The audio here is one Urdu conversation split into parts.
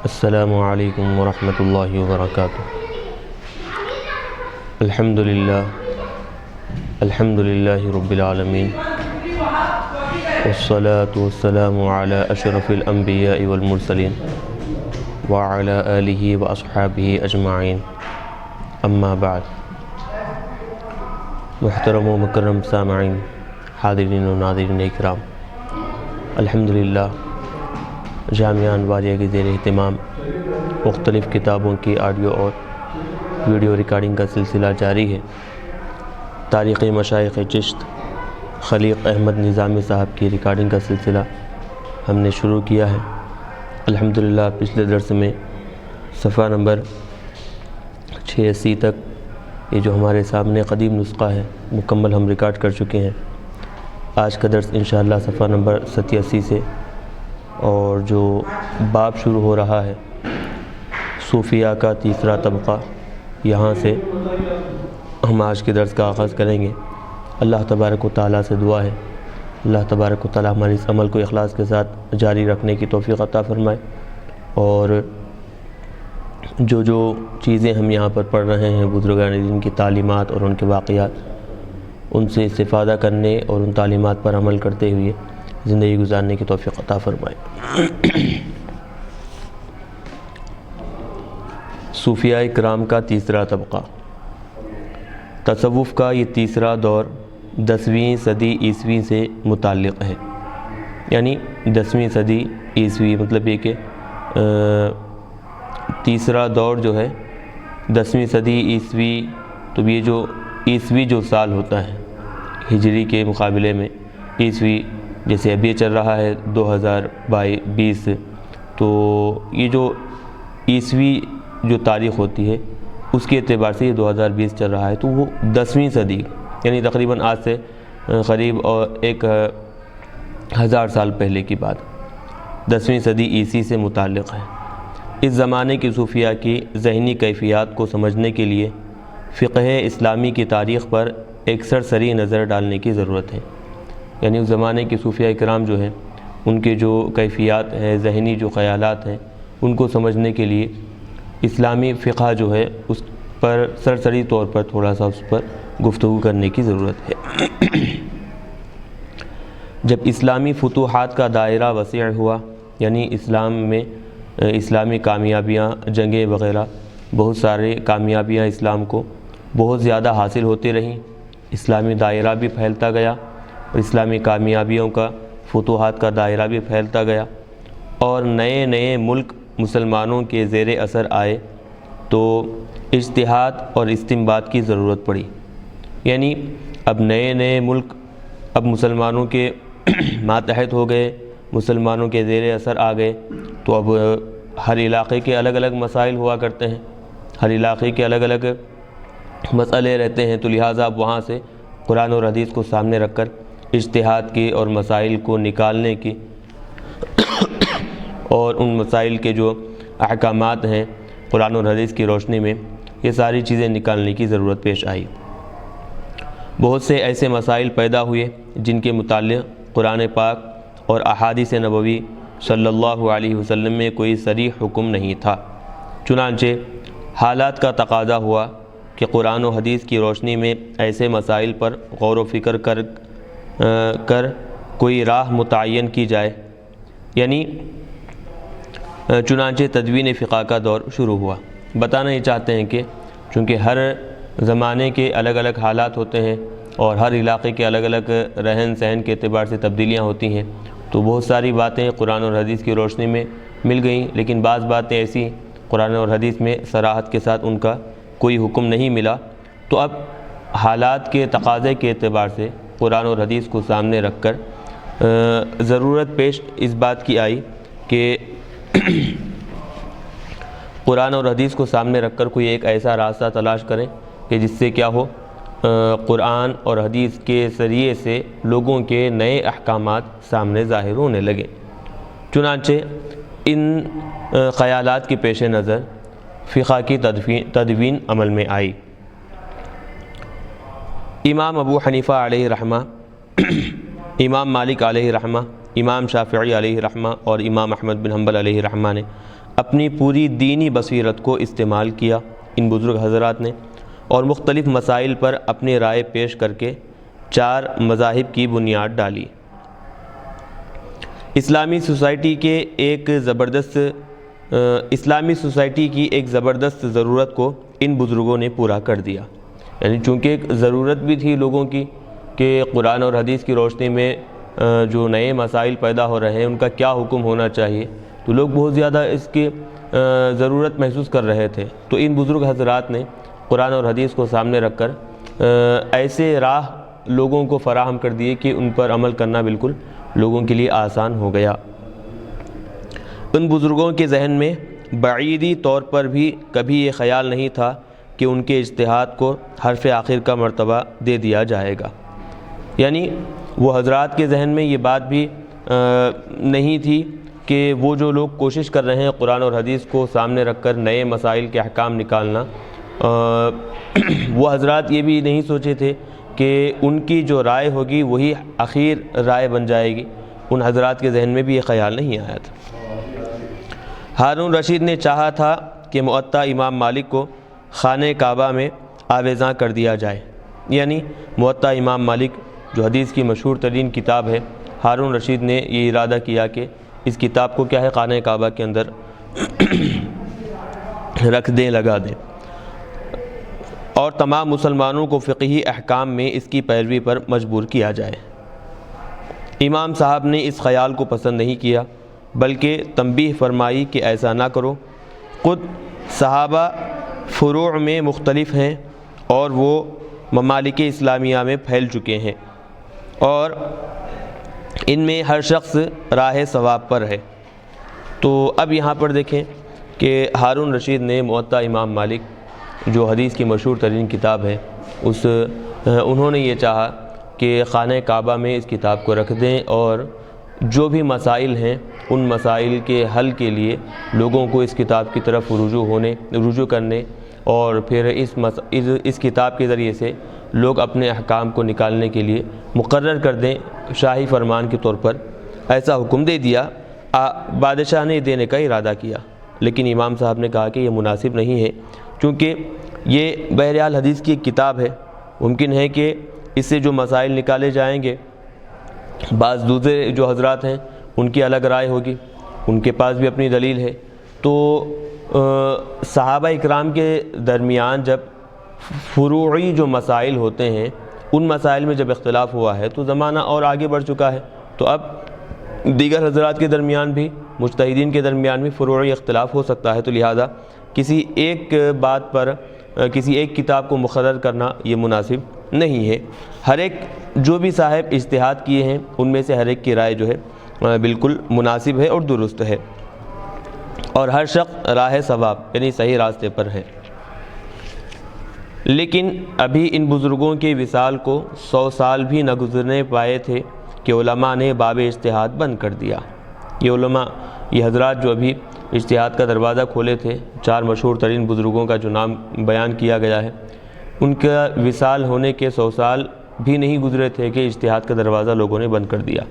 السلام علیکم ورحمۃ اللہ وبرکاتہ۔ الحمد للہ رب العالمین، والصلاة والسلام علی اشرف الانبیاء والمرسلین وعلی آلہ واصحابہ اجمعین، اما بعد۔ محترم و مکرم سامعین، حاضرین و ناظرین اکرام، الحمدللہ جامعہ انواریہ کے زیر اہتمام مختلف کتابوں کی آڈیو اور ویڈیو ریکارڈنگ کا سلسلہ جاری ہے۔ تاریخ مشائخ چشت خلیق احمد نظامی صاحب کی ریکارڈنگ کا سلسلہ ہم نے شروع کیا ہے۔ الحمدللہ پچھلے درس میں صفحہ نمبر 86 تک یہ جو ہمارے سامنے قدیم نسخہ ہے مکمل ہم ریکارڈ کر چکے ہیں۔ آج کا درس انشاءاللہ صفحہ نمبر 87 سے اور جو باب شروع ہو رہا ہے صوفیہ کا تیسرا طبقہ، یہاں سے ہم آج کے درس کا آغاز کریں گے۔ اللہ تبارک و تعالیٰ سے دعا ہے اللہ تبارک و تعالیٰ ہمارے اس عمل کو اخلاص کے ساتھ جاری رکھنے کی توفیق عطا فرمائے، اور جو چیزیں ہم یہاں پر پڑھ رہے ہیں بزرگان دین کی تعلیمات اور ان کے واقعات، ان سے استفادہ کرنے اور ان تعلیمات پر عمل کرتے ہوئے زندگی گزارنے کی توفیق عطا فرمائے۔ صوفیاء کرام کا تیسرا طبقہ۔ تصوف کا یہ تیسرا دور 10ویں صدی عیسوی سے متعلق ہے، یعنی 10ویں صدی عیسوی، مطلب یہ کہ تیسرا دور جو ہے 10ویں صدی عیسوی، تو یہ جو عیسوی جو سال ہوتا ہے ہجری کے مقابلے میں عیسوی، جیسے ابھی چل رہا ہے 2020، تو یہ جو عیسوی جو تاریخ ہوتی ہے اس کے اعتبار سے یہ 2020 چل رہا ہے، تو وہ 10ویں صدی یعنی تقریباً آج سے قریب 1000 سال پہلے کی بات 10ویں صدی عیسوی سے متعلق ہے۔ اس زمانے کی صوفیاء کی ذہنی کیفیات کو سمجھنے کے لیے فقہ اسلامی کی تاریخ پر ایک سرسری نظر ڈالنے کی ضرورت ہے، یعنی اس زمانے کی صوفیاء کرام جو ہیں ان کے جو کیفیات ہیں، ذہنی جو خیالات ہیں، ان کو سمجھنے کے لیے اسلامی فقہ جو ہے اس پر سرسری طور پر تھوڑا سا اس پر گفتگو کرنے کی ضرورت ہے۔ جب اسلامی فتوحات کا دائرہ وسیع ہوا، یعنی اسلام میں اسلامی کامیابیاں، جنگیں وغیرہ، بہت سارے کامیابیاں اسلام کو بہت زیادہ حاصل ہوتی رہیں، اسلامی دائرہ بھی پھیلتا گیا اور اسلامی کامیابیوں کا، فتوحات کا دائرہ بھی پھیلتا گیا، اور نئے نئے ملک مسلمانوں کے زیر اثر آئے، تو اجتہاد اور استنباط کی ضرورت پڑی۔ یعنی اب نئے نئے ملک اب مسلمانوں کے ماتحت ہو گئے، مسلمانوں کے زیر اثر آ گئے، تو اب ہر علاقے کے الگ الگ مسائل ہوا کرتے ہیں، ہر علاقے کے الگ الگ مسئلے رہتے ہیں، تو لہٰذا اب وہاں سے قرآن اور حدیث کو سامنے رکھ کر اجتہاد کی اور مسائل کو نکالنے کی اور ان مسائل کے جو احکامات ہیں قرآن اور حدیث کی روشنی میں، یہ ساری چیزیں نکالنے کی ضرورت پیش آئی۔ بہت سے ایسے مسائل پیدا ہوئے جن کے متعلق قرآن پاک اور احادیث نبوی صلی اللہ علیہ وسلم میں کوئی صریح حکم نہیں تھا، چنانچہ حالات کا تقاضا ہوا کہ قرآن و حدیث کی روشنی میں ایسے مسائل پر غور و فکر کر کوئی راہ متعین کی جائے، یعنی چنانچہ تدوین فقہ کا دور شروع ہوا۔ بتانا یہ چاہتے ہیں کہ چونکہ ہر زمانے کے الگ الگ حالات ہوتے ہیں اور ہر علاقے کے الگ الگ رہن سہن کے اعتبار سے تبدیلیاں ہوتی ہیں، تو بہت ساری باتیں قرآن اور حدیث کی روشنی میں مل گئیں، لیکن بعض باتیں ایسی قرآن اور حدیث میں صراحت کے ساتھ ان کا کوئی حکم نہیں ملا، تو اب حالات کے تقاضے کے اعتبار سے قرآن اور حدیث کو سامنے رکھ کر ضرورت پیش اس بات کی آئی کہ قرآن اور حدیث کو سامنے رکھ کر کوئی ایک ایسا راستہ تلاش کریں کہ جس سے کیا ہو، قرآن اور حدیث کے ذریعے سے لوگوں کے نئے احکامات سامنے ظاہر ہونے لگے۔ چنانچہ ان خیالات کے پیش نظر فقہ کی تدوین عمل میں آئی۔ امام ابو حنیفہ علیہ رحمہ، امام مالک علیہ رحمہ، امام شافعی علیہ رحمہ اور امام احمد بن حنبل علیہ رحمہ نے اپنی پوری دینی بصیرت کو استعمال کیا ان بزرگ حضرات نے، اور مختلف مسائل پر اپنی رائے پیش کر کے 4 مذاہب کی بنیاد ڈالی۔ اسلامی سوسائٹی کی ایک زبردست ضرورت کو ان بزرگوں نے پورا کر دیا، یعنی چونکہ ایک ضرورت بھی تھی لوگوں کی کہ قرآن اور حدیث کی روشنی میں جو نئے مسائل پیدا ہو رہے ہیں ان کا کیا حکم ہونا چاہیے، تو لوگ بہت زیادہ اس کی ضرورت محسوس کر رہے تھے۔ تو ان بزرگ حضرات نے قرآن اور حدیث کو سامنے رکھ کر ایسے راہ لوگوں کو فراہم کر دیے کہ ان پر عمل کرنا بالکل لوگوں کے لیے آسان ہو گیا۔ ان بزرگوں کے ذہن میں بعیدی طور پر بھی کبھی یہ خیال نہیں تھا کہ ان کے اجتہاد کو حرف آخر کا مرتبہ دے دیا جائے گا، یعنی وہ حضرات کے ذہن میں یہ بات بھی نہیں تھی کہ وہ جو لوگ کوشش کر رہے ہیں قرآن اور حدیث کو سامنے رکھ کر نئے مسائل کے احکام نکالنا، وہ حضرات یہ بھی نہیں سوچے تھے کہ ان کی جو رائے ہوگی وہی اخیر رائے بن جائے گی۔ ان حضرات کے ذہن میں بھی یہ خیال نہیں آیا تھا۔ ہارون رشید نے چاہا تھا کہ موطا امام مالک کو خانہ کعبہ میں آویزاں کر دیا جائے، یعنی موطا امام مالک جو حدیث کی مشہور ترین کتاب ہے، ہارون رشید نے یہ ارادہ کیا کہ اس کتاب کو کیا ہے خانہ کعبہ کے اندر رکھ دیں، لگا دیں، اور تمام مسلمانوں کو فقہی احکام میں اس کی پیروی پر مجبور کیا جائے۔ امام صاحب نے اس خیال کو پسند نہیں کیا، بلکہ تنبیہ فرمائی کہ ایسا نہ کرو، خود صحابہ فروع میں مختلف ہیں اور وہ ممالک اسلامیہ میں پھیل چکے ہیں، اور ان میں ہر شخص راہ ثواب پر ہے۔ تو اب یہاں پر دیکھیں کہ ہارون رشید نے موطا امام مالک جو حدیث کی مشہور ترین کتاب ہے انہوں نے یہ چاہا کہ خانہ کعبہ میں اس کتاب کو رکھ دیں، اور جو بھی مسائل ہیں ان مسائل کے حل کے لیے لوگوں کو اس کتاب کی طرف رجوع کرنے، اور پھر اس کتاب کے ذریعے سے لوگ اپنے احکام کو نکالنے کے لیے مقرر کر دیں شاہی فرمان کے طور پر، ایسا حکم دے دیا۔ بادشاہ نے دینے کا ارادہ کیا، لیکن امام صاحب نے کہا کہ یہ مناسب نہیں ہے، کیونکہ یہ بہرحال حدیث کی ایک کتاب ہے، ممکن ہے کہ اس سے جو مسائل نکالے جائیں گے بعض دوسرے جو حضرات ہیں ان کی الگ رائے ہوگی، ان کے پاس بھی اپنی دلیل ہے۔ تو صحابہ اکرام کے درمیان جب فروعی جو مسائل ہوتے ہیں ان مسائل میں جب اختلاف ہوا ہے تو زمانہ اور آگے بڑھ چکا ہے، تو اب دیگر حضرات کے درمیان بھی، مجتہدین کے درمیان بھی فروعی اختلاف ہو سکتا ہے، تو لہذا کسی ایک بات پر کسی ایک کتاب کو مقرر کرنا یہ مناسب نہیں ہے۔ ہر ایک جو بھی صاحب اجتہاد کیے ہیں ان میں سے ہر ایک کی رائے جو ہے بالکل مناسب ہے اور درست ہے، اور ہر شخص راہ ثواب یعنی صحیح راستے پر ہے۔ لیکن ابھی ان بزرگوں کے وصال کو 100 سال بھی نہ گزرنے پائے تھے کہ علماء نے باب اجتہاد بند کر دیا۔ یہ علماء، یہ حضرات جو ابھی اجتہاد کا دروازہ کھولے تھے، 4 مشہور ترین بزرگوں کا جو نام بیان کیا گیا ہے، ان کا وصال ہونے کے 100 سال بھی نہیں گزرے تھے کہ اجتہاد کا دروازہ لوگوں نے بند کر دیا،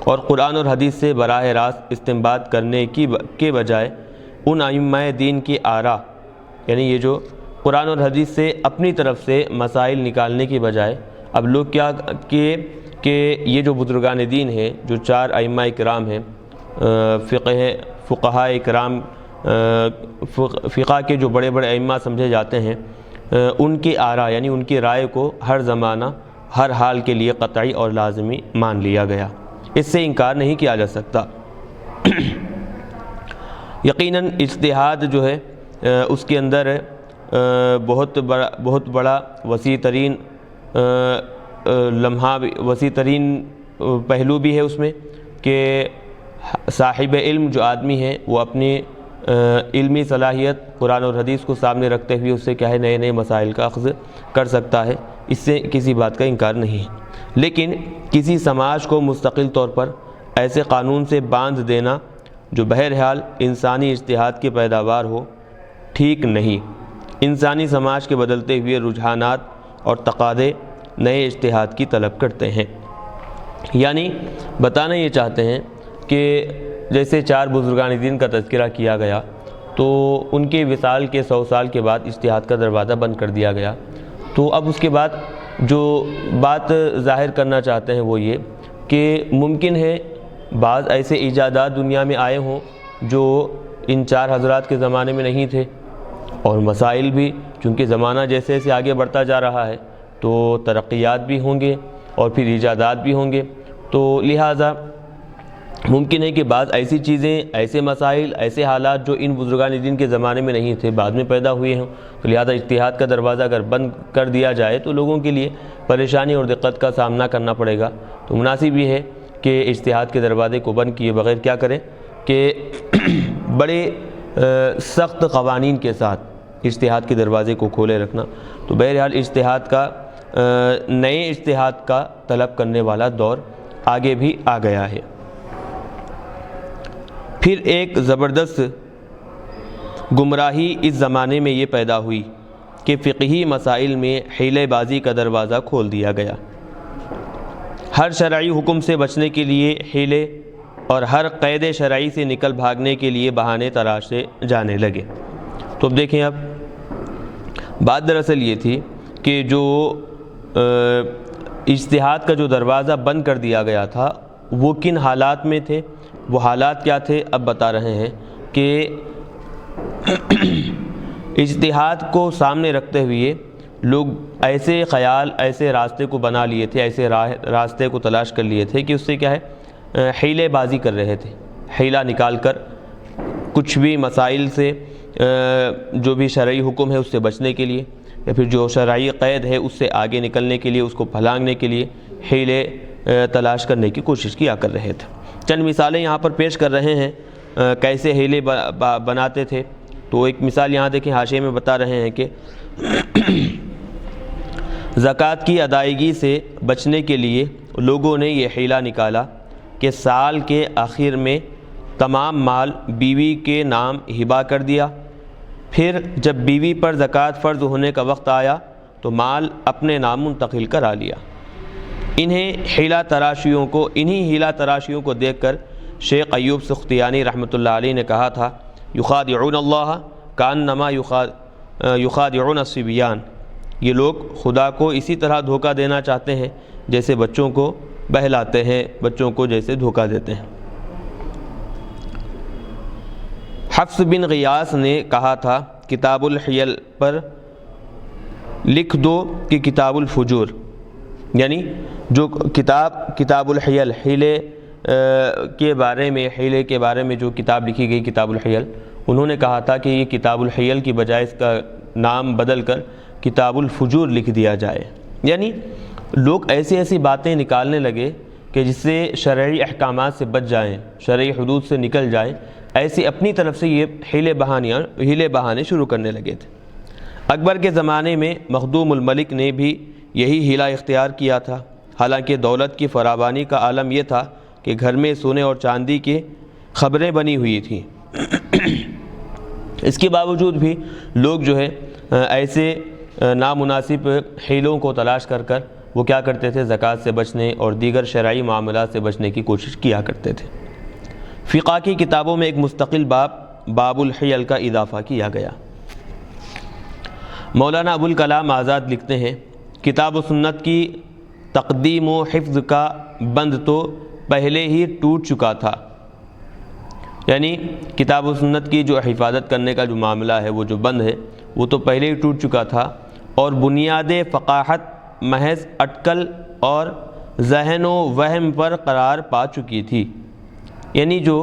اور قرآن اور حدیث سے براہ راست استنباط کرنے کے بجائے ان ائمہ دین کی آراء، یعنی یہ جو قرآن اور حدیث سے اپنی طرف سے مسائل نکالنے کی بجائے اب لوگ کیا کہ یہ جو بزرگان دین ہیں، جو 4 ائمہ کرام ہیں، فقہاء کرام، فقہ کے جو بڑے بڑے ائمہ سمجھے جاتے ہیں، ان کی آراء یعنی ان کی رائے کو ہر زمانہ ہر حال کے لیے قطعی اور لازمی مان لیا گیا، اس سے انکار نہیں کیا جا سکتا۔ یقیناً اجتہاد جو ہے اس کے اندر بہت بڑا وسیع ترین لمحہ، وسیع ترین پہلو بھی ہے اس میں، کہ صاحب علم جو آدمی ہے وہ اپنی علمی صلاحیت قرآن اور حدیث کو سامنے رکھتے ہوئے اس سے کیا ہے نئے مسائل کا اخذ کر سکتا ہے، اس سے کسی بات کا انکار نہیں ہے۔ لیکن کسی سماج کو مستقل طور پر ایسے قانون سے باندھ دینا جو بہرحال انسانی اجتہاد کی پیداوار ہو، ٹھیک نہیں۔ انسانی سماج کے بدلتے ہوئے رجحانات اور تقاضے نئے اجتہاد کی طلب کرتے ہیں، یعنی بتانا یہ چاہتے ہیں کہ جیسے 4 بزرگان دین کا تذکرہ کیا گیا، تو ان کے وصال کے 100 سال کے بعد اجتہاد کا دروازہ بند کر دیا گیا۔ تو اب اس کے بعد جو بات ظاہر کرنا چاہتے ہیں وہ یہ کہ ممکن ہے بعض ایسے ایجادات دنیا میں آئے ہوں جو ان 4 حضرات کے زمانے میں نہیں تھے، اور مسائل بھی، چونکہ زمانہ جیسے جیسے آگے بڑھتا جا رہا ہے تو ترقیات بھی ہوں گے اور پھر ایجادات بھی ہوں گے، تو لہٰذا ممکن ہے کہ بعض ایسی چیزیں، ایسے مسائل، ایسے حالات جو ان بزرگان دین کے زمانے میں نہیں تھے بعد میں پیدا ہوئے ہوں، تو لہٰذا اجتہاد کا دروازہ اگر بند کر دیا جائے تو لوگوں کے لیے پریشانی اور دقت کا سامنا کرنا پڑے گا۔ تو مناسب یہ ہے کہ اجتہاد کے دروازے کو بند کیے بغیر کیا کریں کہ بڑے سخت قوانین کے ساتھ اجتہاد کے دروازے کو کھولے رکھنا۔ تو بہرحال اجتہاد کا نئے اجتہاد کا طلب کرنے والا دور آگے بھی آ گیا ہے۔ پھر ایک زبردست گمراہی اس زمانے میں یہ پیدا ہوئی کہ فقہی مسائل میں حیلے بازی کا دروازہ کھول دیا گیا۔ ہر شرعی حکم سے بچنے کے لیے حیلے اور ہر قید شرعی سے نکل بھاگنے کے لیے بہانے تراشے جانے لگے۔ تو اب دیکھیں، اب بات دراصل یہ تھی کہ جو اجتہاد کا جو دروازہ بند کر دیا گیا تھا وہ کن حالات میں تھے، وہ حالات کیا تھے اب بتا رہے ہیں کہ اجتہاد کو سامنے رکھتے ہوئے لوگ ایسے خیال، ایسے راستے کو بنا لیے تھے، ایسے راستے کو تلاش کر لیے تھے کہ اس سے کیا ہے، حیلے بازی کر رہے تھے، حیلہ نکال کر کچھ بھی مسائل سے، جو بھی شرعی حکم ہے اس سے بچنے کے لیے، یا پھر جو شرعی قید ہے اس سے آگے نکلنے کے لیے، اس کو پھلانگنے کے لیے حیلے تلاش کرنے کی کوشش کیا کر رہے تھے۔ چند مثالیں یہاں پر پیش کر رہے ہیں کیسے حیلے بناتے تھے۔ تو ایک مثال یہاں دیکھیں، حاشیے میں بتا رہے ہیں کہ زکوٰۃ کی ادائیگی سے بچنے کے لیے لوگوں نے یہ حیلہ نکالا کہ سال کے آخر میں تمام مال بیوی کے نام ہبہ کر دیا، پھر جب بیوی پر زکوٰۃ فرض ہونے کا وقت آیا تو مال اپنے نام منتقل کرا لیا۔ انہی حیلہ تراشیوں کو دیکھ کر شیخ ایوب سختیانی رحمۃ اللہ علیہ نے کہا تھا، یخادعون اللہ کانما یخادعون الصبیان، یہ لوگ خدا کو اسی طرح دھوکہ دینا چاہتے ہیں جیسے بچوں کو بہلاتے ہیں، بچوں کو جیسے دھوکہ دیتے ہیں۔ حفص بن غیاث نے کہا تھا کتاب الحیل پر لکھ دو کہ کتاب الفجور، یعنی جو کتاب الحیل، حیلے کے بارے میں جو کتاب لکھی گئی کتاب الحیل، انہوں نے کہا تھا کہ یہ کتاب الحیل کی بجائے اس کا نام بدل کر کتاب الفجور لکھ دیا جائے۔ یعنی لوگ ایسی باتیں نکالنے لگے کہ جس سے شرعی احکامات سے بچ جائیں، شرعی حدود سے نکل جائیں، ایسے اپنی طرف سے یہ حیلے بہانے شروع کرنے لگے تھے۔ اکبر کے زمانے میں مخدوم الملک نے بھی یہی حیلہ اختیار کیا تھا، حالانکہ دولت کی فراوانی کا عالم یہ تھا کہ گھر میں سونے اور چاندی کی خبریں بنی ہوئی تھیں۔ اس کے باوجود بھی لوگ جو ہے ایسے نامناسب حیلوں کو تلاش کر وہ کیا کرتے تھے، زکوٰۃ سے بچنے اور دیگر شرعی معاملات سے بچنے کی کوشش کیا کرتے تھے۔ فقہ کی کتابوں میں ایک مستقل باب الحیل کا اضافہ کیا گیا۔ مولانا ابوالکلام آزاد لکھتے ہیں، کتاب و سنت کی تقدیم و حفظ کا بند تو پہلے ہی ٹوٹ چکا تھا، یعنی کتاب و سنت کی جو حفاظت کرنے کا جو معاملہ ہے، وہ جو بند ہے، وہ تو پہلے ہی ٹوٹ چکا تھا، اور بنیاد فقاہت محض اٹکل اور ذہن و وہم پر قرار پا چکی تھی۔ یعنی جو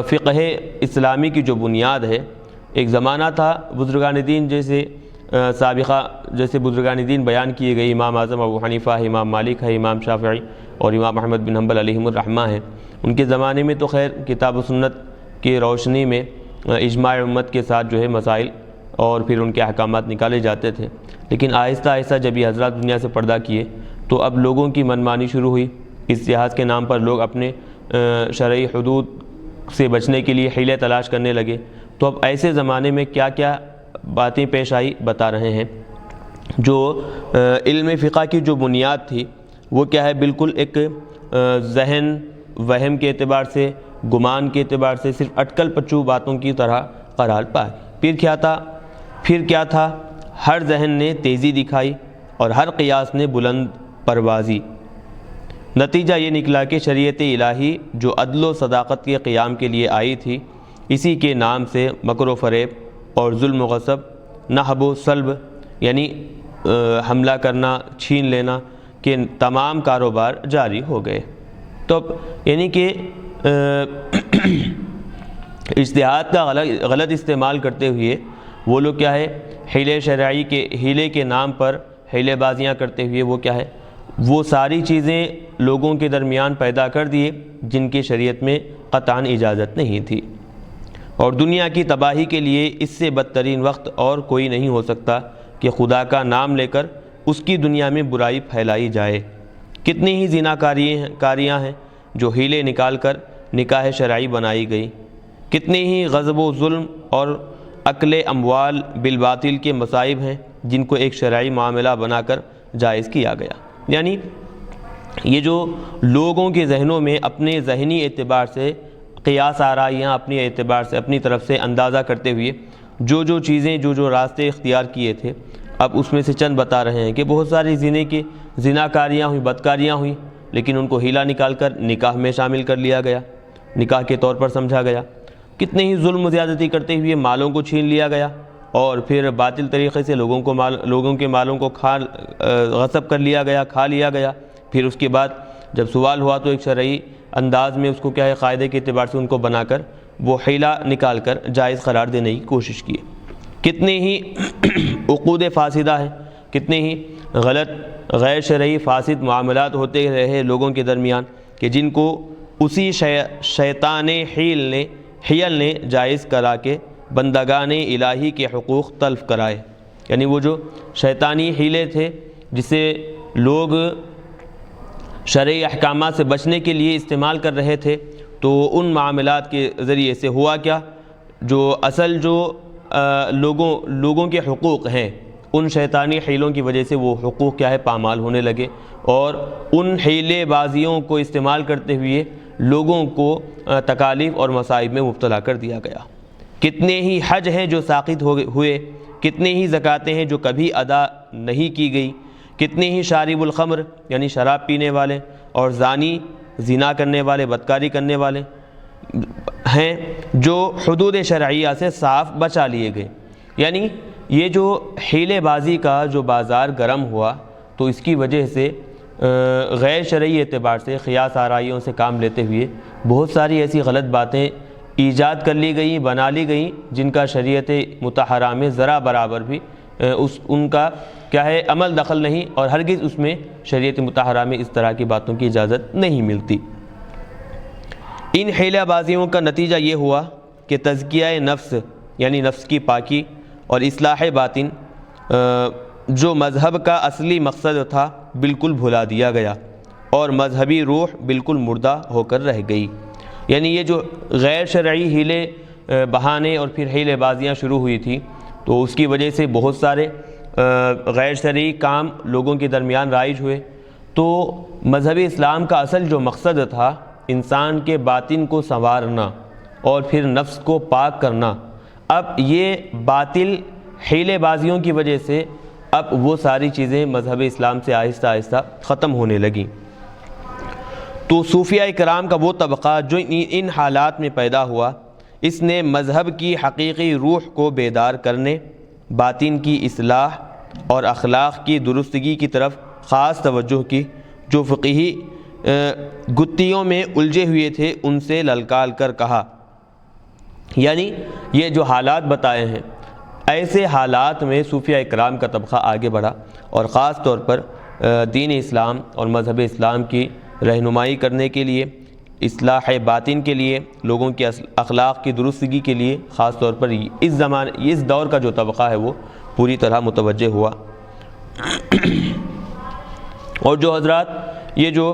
فقہ اسلامی کی جو بنیاد ہے، ایک زمانہ تھا بزرگان دین جیسے بزرگان دین بیان کیے گئے، امام اعظم ابو حنیفہ ہے، امام مالک ہے، امام شافعی اور امام احمد بن حنبل علیہم الرحمہ ہیں۔ ان کے زمانے میں تو خیر کتاب و سنت کی روشنی میں اجماع امت کے ساتھ جو ہے مسائل اور پھر ان کے احکامات نکالے جاتے تھے، لیکن آہستہ آہستہ جب یہ حضرات دنیا سے پردہ کیے تو اب لوگوں کی منمانی شروع ہوئی، اجتہاد کے نام پر لوگ اپنے شرعی حدود سے بچنے کے لیے حیلے تلاش کرنے لگے۔ تو اب ایسے زمانے میں کیا کیا باتیں پیش آئی بتا رہے ہیں۔ جو علم فقہ کی جو بنیاد تھی وہ کیا ہے، بالکل ایک ذہن وہم کے اعتبار سے، گمان کے اعتبار سے صرف اٹکل پچو باتوں کی طرح قرار پا گئی۔ پھر کیا تھا؟ ہر ذہن نے تیزی دکھائی اور ہر قیاس نے بلند پروازی۔ نتیجہ یہ نکلا کہ شریعت الہی جو عدل و صداقت کے قیام کے لیے آئی تھی، اسی کے نام سے مکر و فریب اور ظلم و غصب، نہب و سلب یعنی حملہ کرنا، چھین لینا کے تمام کاروبار جاری ہو گئے۔ تو یعنی کہ اجتہاد کا غلط استعمال کرتے ہوئے وہ لوگ کیا ہے، ہیلے کے نام پر ہیلے بازیاں کرتے ہوئے وہ کیا ہے، وہ ساری چیزیں لوگوں کے درمیان پیدا کر دیے جن کی شریعت میں قطعاً اجازت نہیں تھی۔ اور دنیا کی تباہی کے لیے اس سے بدترین وقت اور کوئی نہیں ہو سکتا کہ خدا کا نام لے کر اس کی دنیا میں برائی پھیلائی جائے۔ کتنی ہی زنا کاریاں ہیں جو ہیلے نکال کر نکاح شرعی بنائی گئی، کتنے ہی غضب و ظلم اور اکل اموال بالباطل کے مصائب ہیں جن کو ایک شرعی معاملہ بنا کر جائز کیا گیا۔ یعنی یہ جو لوگوں کے ذہنوں میں اپنے ذہنی اعتبار سے قیاس آرائیاں اپنی اعتبار سے اپنی طرف سے اندازہ کرتے ہوئے جو چیزیں جو راستے اختیار کیے تھے، اب اس میں سے چند بتا رہے ہیں کہ بہت ساری زنا کاریاں ہوئیں، بدکاریاں ہوئیں، لیکن ان کو ہیلا نکال کر نکاح میں شامل کر لیا گیا، نکاح کے طور پر سمجھا گیا۔ کتنے ہی ظلم و زیادتی کرتے ہوئے مالوں کو چھین لیا گیا اور پھر باطل طریقے سے لوگوں کے مالوں کو غصب کر لیا گیا، کھا لیا گیا۔ پھر اس کے بعد جب سوال ہوا تو ایک شرعی انداز میں اس کو کیا ہے، قاعدے کے اعتبار سے ان کو بنا کر وہ حیلہ نکال کر جائز قرار دینے کی کوشش کی۔ کتنے ہی عقود فاسدہ ہیں، کتنے ہی غلط غیر شرعی فاسد معاملات ہوتے رہے لوگوں کے درمیان کہ جن کو اسی شیطان حیل نے جائز کرا کے بندگان الہی کے حقوق تلف کرائے۔ یعنی وہ جو شیطانی حیلے تھے جسے لوگ شرعی احکامات سے بچنے کے لیے استعمال کر رہے تھے، تو ان معاملات کے ذریعے سے ہوا کیا، جو لوگوں کے حقوق ہیں، ان شیطانی حیلوں کی وجہ سے وہ حقوق کیا ہے، پامال ہونے لگے، اور ان حیلے بازیوں کو استعمال کرتے ہوئے لوگوں کو تکالیف اور مصائب میں مبتلا کر دیا گیا۔ کتنے ہی حج ہیں جو ساقط ہوئے، کتنے ہی زکاتیں ہیں جو کبھی ادا نہیں کی گئی، کتنے ہی شارب الخمر یعنی شراب پینے والے اور زانی زنا کرنے والے، بدکاری کرنے والے ہیں جو حدود شرعیہ سے صاف بچا لیے گئے۔ یعنی یہ جو حیلے بازی کا جو بازار گرم ہوا، تو اس کی وجہ سے غیر شرعی اعتبار سے قیاس آرائیوں سے کام لیتے ہوئے بہت ساری ایسی غلط باتیں ایجاد کر لی گئیں، بنا لی گئیں، جن کا شریعت مطہرہ میں ذرا برابر بھی ان کا کیا ہے، عمل دخل نہیں، اور ہرگز اس میں شریعت مطہرہ میں اس طرح کی باتوں کی اجازت نہیں ملتی۔ ان حیلہ بازیوں کا نتیجہ یہ ہوا کہ تزکیہ نفس یعنی نفس کی پاکی اور اصلاح باطن جو مذہب کا اصلی مقصد تھا بالکل بھلا دیا گیا، اور مذہبی روح بالکل مردہ ہو کر رہ گئی۔ یعنی یہ جو غیر شرعی ہیلے بہانے اور پھر حیلے بازیاں شروع ہوئی تھی، تو اس کی وجہ سے بہت سارے غیر شرعی کام لوگوں کے درمیان رائج ہوئے۔ تو مذہب اسلام کا اصل جو مقصد تھا انسان کے باطن کو سنوارنا اور پھر نفس کو پاک کرنا، اب یہ باطل حیلے بازیوں کی وجہ سے اب وہ ساری چیزیں مذہب اسلام سے آہستہ آہستہ ختم ہونے لگیں۔ تو صوفیہ کرام کا وہ طبقہ جو ان حالات میں پیدا ہوا، اس نے مذہب کی حقیقی روح کو بیدار کرنے، باطن کی اصلاح اور اخلاق کی درستگی کی طرف خاص توجہ کی۔ جو فقہی گتھیوں میں الجھے ہوئے تھے ان سے للکار کر کہا، یعنی یہ جو حالات بتائے ہیں، ایسے حالات میں صوفیہ اکرام کا طبقہ آگے بڑھا، اور خاص طور پر دین اسلام اور مذہب اسلام کی رہنمائی کرنے کے لیے، اصلاح باطن کے لیے، لوگوں کی اخلاق کی درستگی کے لیے خاص طور پر اس دور کا جو طبقہ ہے وہ پوری طرح متوجہ ہوا۔ اور جو حضرات یہ جو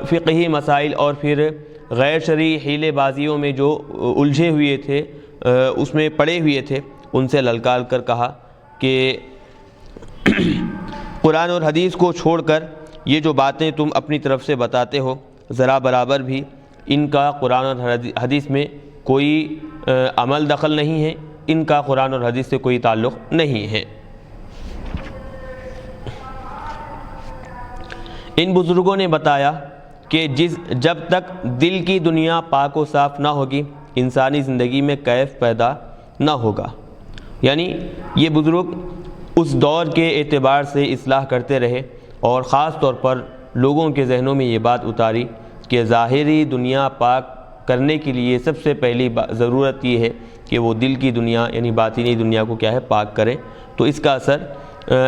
فقہی مسائل اور پھر غیر شرعی حیلے بازیوں میں جو الجھے ہوئے تھے، اس میں پڑے ہوئے تھے، ان سے للکار کر کہا کہ قرآن اور حدیث کو چھوڑ کر یہ جو باتیں تم اپنی طرف سے بتاتے ہو، ذرا برابر بھی ان کا قرآن اور حدیث میں کوئی عمل دخل نہیں ہے، ان کا قرآن اور حدیث سے کوئی تعلق نہیں ہے۔ ان بزرگوں نے بتایا کہ جب تک دل کی دنیا پاک و صاف نہ ہوگی انسانی زندگی میں کیف پیدا نہ ہوگا۔ یعنی یہ بزرگ اس دور کے اعتبار سے اصلاح کرتے رہے اور خاص طور پر لوگوں کے ذہنوں میں یہ بات اتاری کہ ظاہری دنیا پاک کرنے کے لیے سب سے پہلی ضرورت یہ ہے کہ وہ دل کی دنیا یعنی باطنی دنیا کو کیا ہے پاک کرے، تو اس کا اثر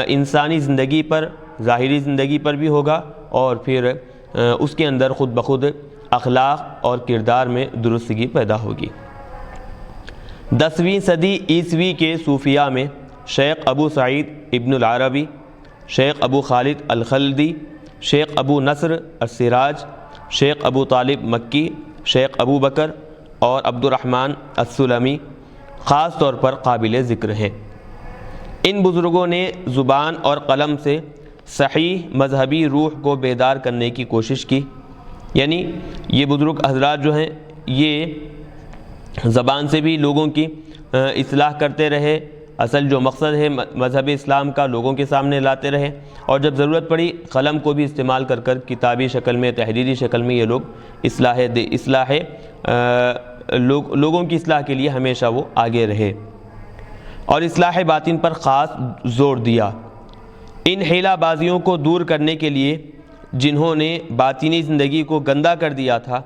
انسانی زندگی پر، ظاہری زندگی پر بھی ہوگا اور پھر اس کے اندر خود بخود اخلاق اور کردار میں درستگی پیدا ہوگی۔ 10ویں صدی عیسوی کے صوفیاء میں شیخ ابو سعید ابن العربی، شیخ ابو خالد الخلدی، شیخ ابو نصر السراج، شیخ ابو طالب مکی، شیخ ابو بکر اور عبد الرحمن السلمی خاص طور پر قابل ذکر ہیں۔ ان بزرگوں نے زبان اور قلم سے صحیح مذہبی روح کو بیدار کرنے کی کوشش کی، یعنی یہ بزرگ حضرات جو ہیں یہ زبان سے بھی لوگوں کی اصلاح کرتے رہے، اصل جو مقصد ہے مذہب اسلام کا لوگوں کے سامنے لاتے رہے، اور جب ضرورت پڑی قلم کو بھی استعمال کر کر کتابی شکل میں، تحریری شکل میں یہ لوگ لوگوں کی اصلاح کے لیے ہمیشہ وہ آگے رہے اور اصلاح باطن پر خاص زور دیا۔ ان حیلہ بازیوں کو دور کرنے کے لیے جنہوں نے باطنی زندگی کو گندہ کر دیا تھا،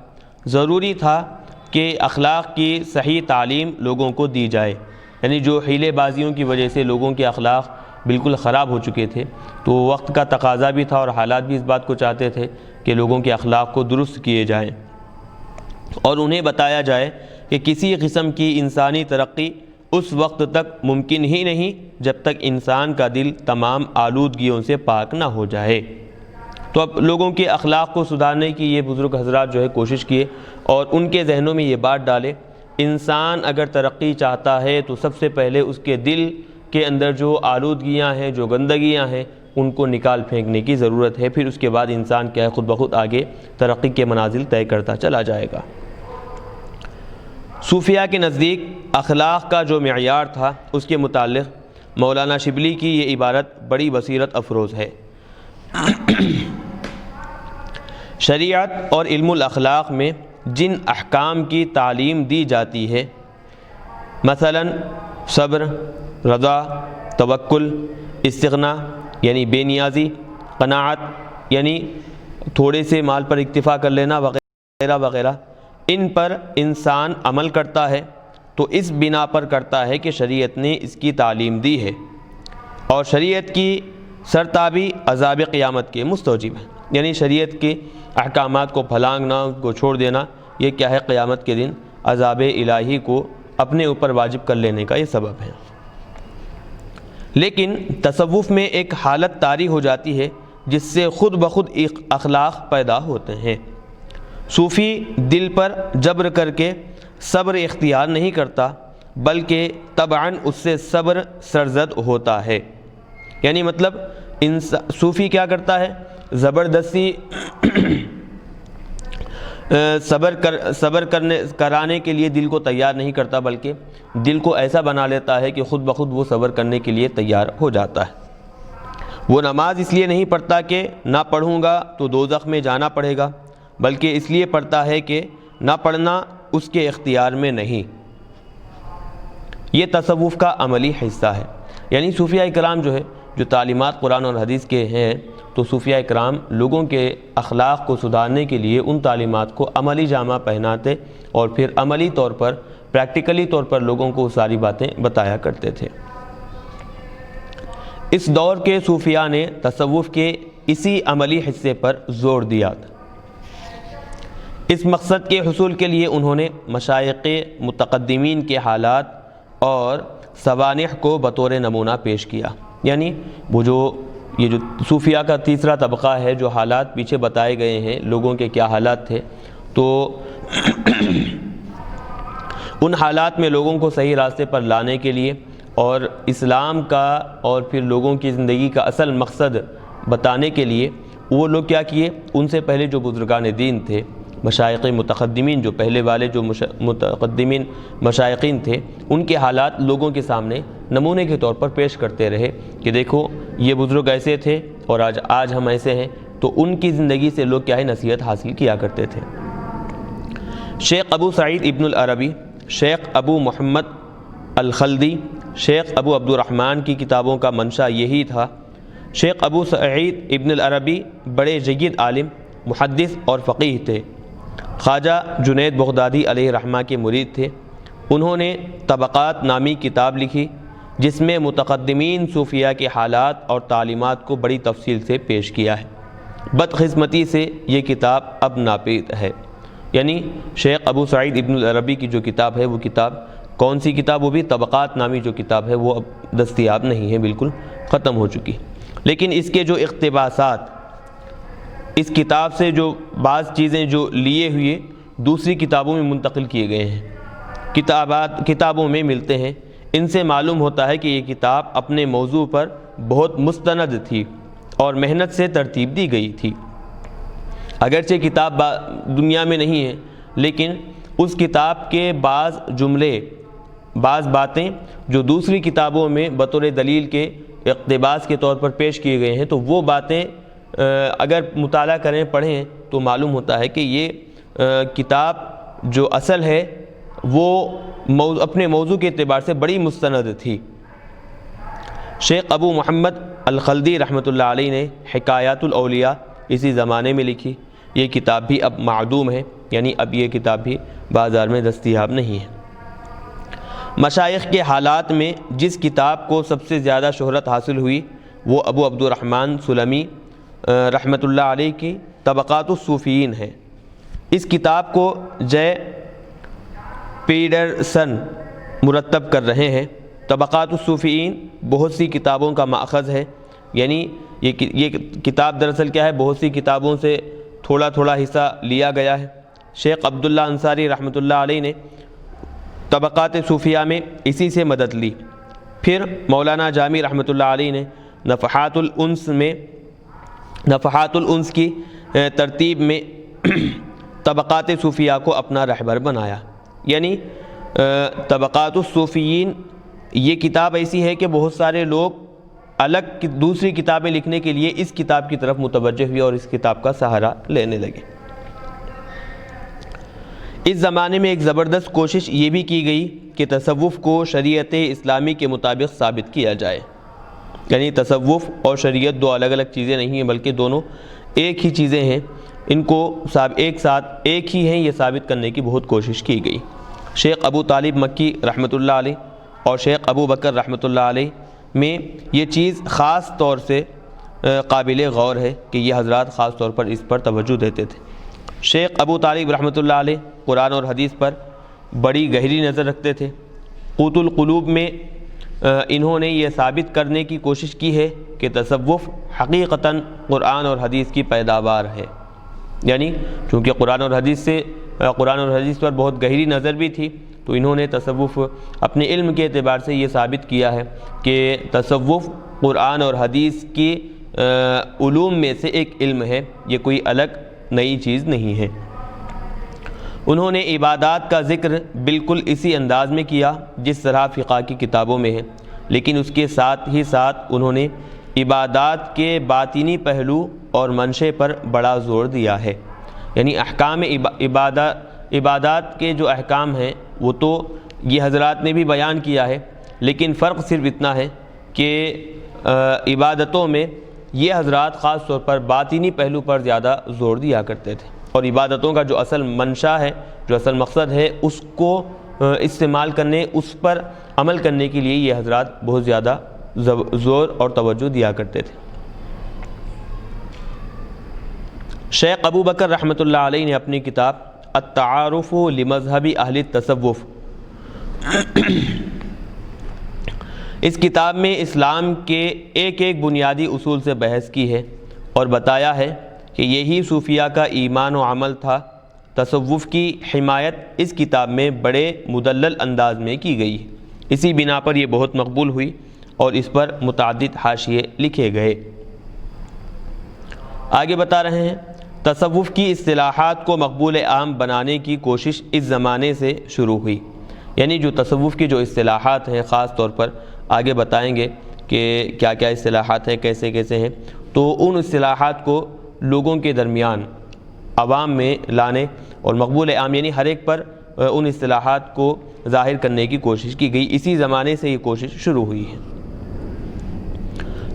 ضروری تھا کہ اخلاق کی صحیح تعلیم لوگوں کو دی جائے، یعنی جو حیلے بازیوں کی وجہ سے لوگوں کے اخلاق بالکل خراب ہو چکے تھے، تو وقت کا تقاضا بھی تھا اور حالات بھی اس بات کو چاہتے تھے کہ لوگوں کے اخلاق کو درست کیے جائیں اور انہیں بتایا جائے کہ کسی قسم کی انسانی ترقی اس وقت تک ممکن ہی نہیں جب تک انسان کا دل تمام آلودگیوں سے پاک نہ ہو جائے۔ تو اب لوگوں کے اخلاق کو سدھارنے کی یہ بزرگ حضرات جو ہے کوشش کیے اور ان کے ذہنوں میں یہ بات ڈالے، انسان اگر ترقی چاہتا ہے تو سب سے پہلے اس کے دل کے اندر جو آلودگیاں ہیں، جو گندگیاں ہیں، ان کو نکال پھینکنے کی ضرورت ہے، پھر اس کے بعد انسان کیا ہے خود بخود آگے ترقی کے منازل طے کرتا چلا جائے گا۔ صوفیاء کے نزدیک اخلاق کا جو معیار تھا اس کے متعلق مولانا شبلی کی یہ عبارت بڑی بصیرت افروز ہے۔ شریعت اور علم الاخلاق میں جن احکام کی تعلیم دی جاتی ہے، مثلا صبر، رضا، توکل، استغنا یعنی بے نیازی، قناعت یعنی تھوڑے سے مال پر اکتفا کر لینا وغیرہ وغیرہ، ان پر انسان عمل کرتا ہے تو اس بنا پر کرتا ہے کہ شریعت نے اس کی تعلیم دی ہے، اور شریعت کی سرتابی عذاب قیامت کے مستوجب ہے، یعنی شریعت کے احکامات کو پھلانگنا، ان کو چھوڑ دینا، یہ کیا ہے قیامت کے دن عذاب الہی کو اپنے اوپر واجب کر لینے کا یہ سبب ہے۔ لیکن تصوف میں ایک حالت طاری ہو جاتی ہے جس سے خود بخود اخلاق پیدا ہوتے ہیں۔ صوفی دل پر جبر کر کے صبر اختیار نہیں کرتا، بلکہ طبعاً اس سے صبر سرزد ہوتا ہے، یعنی مطلب صوفی کیا کرتا ہے، زبردستی صبر کرانے کے لیے دل کو تیار نہیں کرتا، بلکہ دل کو ایسا بنا لیتا ہے کہ خود بخود وہ صبر کرنے کے لیے تیار ہو جاتا ہے۔ وہ نماز اس لیے نہیں پڑھتا کہ نہ پڑھوں گا تو دوزخ میں جانا پڑے گا، بلکہ اس لیے پڑھتا ہے کہ نہ پڑھنا اس کے اختیار میں نہیں۔ یہ تصوف کا عملی حصہ ہے، یعنی صوفیاء کرام جو تعلیمات قرآن اور حدیث کے ہیں، تو صوفیاء کرام لوگوں کے اخلاق کو سدھارنے کے لیے ان تعلیمات کو عملی جامہ پہناتے اور پھر عملی طور پر، پریکٹیکلی طور پر لوگوں کو ساری باتیں بتایا کرتے تھے۔ اس دور کے صوفیاء نے تصوف کے اسی عملی حصے پر زور دیا تھا۔ اس مقصد کے حصول کے لیے انہوں نے مشائخ متقدمین کے حالات اور سوانح کو بطور نمونہ پیش کیا، یعنی یہ جو صوفیاء کا تیسرا طبقہ ہے، جو حالات پیچھے بتائے گئے ہیں لوگوں کے کیا حالات تھے، تو ان حالات میں لوگوں کو صحیح راستے پر لانے کے لیے اور اسلام کا اور پھر لوگوں کی زندگی کا اصل مقصد بتانے کے لیے وہ لوگ کیا کیے، ان سے پہلے جو بزرگان دین تھے مشائخ متقدمین جو پہلے والے جو متقدمین مشائخین تھے ان کے حالات لوگوں کے سامنے نمونے کے طور پر پیش کرتے رہے کہ دیکھو یہ بزرگ ایسے تھے اور آج ہم ایسے ہیں، تو ان کی زندگی سے لوگ کیا ہے نصیحت حاصل کیا کرتے تھے۔ شیخ ابو سعید ابن العربی، شیخ ابو محمد الخلدی، شیخ ابو عبد الرحمن کی کتابوں کا منشا یہی تھا۔ شیخ ابو سعید ابن العربی بڑے جید عالم، محدث اور فقیہ تھے۔ خواجہ جنید بغدادی علیہ رحمہ کے مرید تھے۔ انہوں نے طبقات نامی کتاب لکھی جس میں متقدمین صوفیاء کے حالات اور تعلیمات کو بڑی تفصیل سے پیش کیا ہے۔ بدقسمتی سے یہ کتاب اب ناپید ہے، یعنی شیخ ابو سعید ابن العربی کی جو کتاب ہے وہ کتاب کون سی کتاب؟ وہ بھی طبقات نامی جو کتاب ہے وہ اب دستیاب نہیں ہے، بالکل ختم ہو چکی۔ لیکن اس کے جو اقتباسات، اس کتاب سے جو بعض چیزیں جو لیے ہوئے دوسری کتابوں میں منتقل کیے گئے ہیں، کتابوں میں ملتے ہیں، ان سے معلوم ہوتا ہے کہ یہ کتاب اپنے موضوع پر بہت مستند تھی اور محنت سے ترتیب دی گئی تھی۔ اگرچہ کتاب دنیا میں نہیں ہے، لیکن اس کتاب کے بعض جملے، بعض باتیں جو دوسری کتابوں میں بطور دلیل کے اقتباس کے طور پر پیش کیے گئے ہیں، تو وہ باتیں اگر مطالعہ کریں، پڑھیں تو معلوم ہوتا ہے کہ یہ کتاب جو اصل ہے وہ اپنے موضوع کے اعتبار سے بڑی مستند تھی۔ شیخ ابو محمد الخلدی رحمۃ اللہ علیہ نے حکایات الاولیاء اسی زمانے میں لکھی۔ یہ کتاب بھی اب معدوم ہے، یعنی اب یہ کتاب بھی بازار میں دستیاب نہیں ہے۔ مشائخ کے حالات میں جس کتاب کو سب سے زیادہ شہرت حاصل ہوئی وہ ابو عبد الرحمن سلمی رحمۃ اللہ علیہ کی طبقات الصوفیین ہے۔ اس کتاب کو جے پیڈرسن مرتب کر رہے ہیں۔ طبقات الصوفیین بہت سی کتابوں کا ماخذ ہے، یعنی یہ کتاب دراصل کیا ہے، بہت سی کتابوں سے تھوڑا تھوڑا حصہ لیا گیا ہے۔ شیخ عبداللہ انصاری رحمۃ اللہ علیہ نے طبقات صوفیہ میں اسی سے مدد لی۔ پھر مولانا جامی رحمۃ اللہ علیہ نے نفحات الانس کی ترتیب میں طبقات صوفیہ کو اپنا رہبر بنایا۔ یعنی طبقات الصوفیین یہ کتاب ایسی ہے کہ بہت سارے لوگ الگ دوسری کتابیں لکھنے کے لیے اس کتاب کی طرف متوجہ ہوئے اور اس کتاب کا سہارا لینے لگے۔ اس زمانے میں ایک زبردست کوشش یہ بھی کی گئی کہ تصوف کو شریعت اسلامی کے مطابق ثابت کیا جائے، یعنی تصوف اور شریعت دو الگ الگ چیزیں نہیں ہیں بلکہ دونوں ایک ہی چیزیں ہیں، ان کو ایک ہی ہیں، یہ ثابت کرنے کی بہت کوشش کی گئی۔ شیخ ابو طالب مکی رحمۃ اللہ علیہ اور شیخ ابو بکر رحمۃ اللہ علیہ میں یہ چیز خاص طور سے قابل غور ہے کہ یہ حضرات خاص طور پر اس پر توجہ دیتے تھے۔ شیخ ابو طالب رحمۃ اللہ علیہ قرآن اور حدیث پر بڑی گہری نظر رکھتے تھے۔ قوت القلوب میں انہوں نے یہ ثابت کرنے کی کوشش کی ہے کہ تصوف حقیقتاً قرآن اور حدیث کی پیداوار ہے، یعنی چونکہ قرآن اور حدیث پر بہت گہری نظر بھی تھی تو انہوں نے تصوف اپنے علم کے اعتبار سے یہ ثابت کیا ہے کہ تصوف قرآن اور حدیث کی علوم میں سے ایک علم ہے، یہ کوئی الگ نئی چیز نہیں ہے۔ انہوں نے عبادات کا ذکر بالکل اسی انداز میں کیا جس طرح فقہ کی کتابوں میں ہے، لیکن اس کے ساتھ ہی ساتھ انہوں نے عبادات کے باطنی پہلو اور منشے پر بڑا زور دیا ہے، یعنی احکام عبادات کے جو احکام ہیں وہ تو یہ حضرات نے بھی بیان کیا ہے، لیکن فرق صرف اتنا ہے کہ عبادتوں میں یہ حضرات خاص طور پر باطنی پہلو پر زیادہ زور دیا کرتے تھے، اور عبادتوں کا جو اصل منشا ہے، جو اصل مقصد ہے، اس کو استعمال کرنے، اس پر عمل کرنے کے لیے یہ حضرات بہت زیادہ زور اور توجہ دیا کرتے تھے۔ شیخ ابو بکر رحمۃ اللہ علیہ نے اپنی کتاب التعارف لمذہب اہل التصوف، اس کتاب میں اسلام کے ایک ایک بنیادی اصول سے بحث کی ہے اور بتایا ہے کہ یہی صوفیہ کا ایمان و عمل تھا۔ تصوف کی حمایت اس کتاب میں بڑے مدلل انداز میں کی گئی، اسی بنا پر یہ بہت مقبول ہوئی اور اس پر متعدد حاشیے لکھے گئے۔ آگے بتا رہے ہیں تصوف کی اصطلاحات کو مقبول عام بنانے کی کوشش اس زمانے سے شروع ہوئی۔ یعنی جو تصوف کی جو اصطلاحات ہیں، خاص طور پر آگے بتائیں گے کہ کیا کیا اصطلاحات ہیں، کیسے کیسے ہیں، تو ان اصطلاحات کو لوگوں کے درمیان عوام میں لانے اور مقبول عام یعنی ہر ایک پر ان اصطلاحات کو ظاہر کرنے کی کوشش کی گئی۔ اسی زمانے سے یہ کوشش شروع ہوئی ہے۔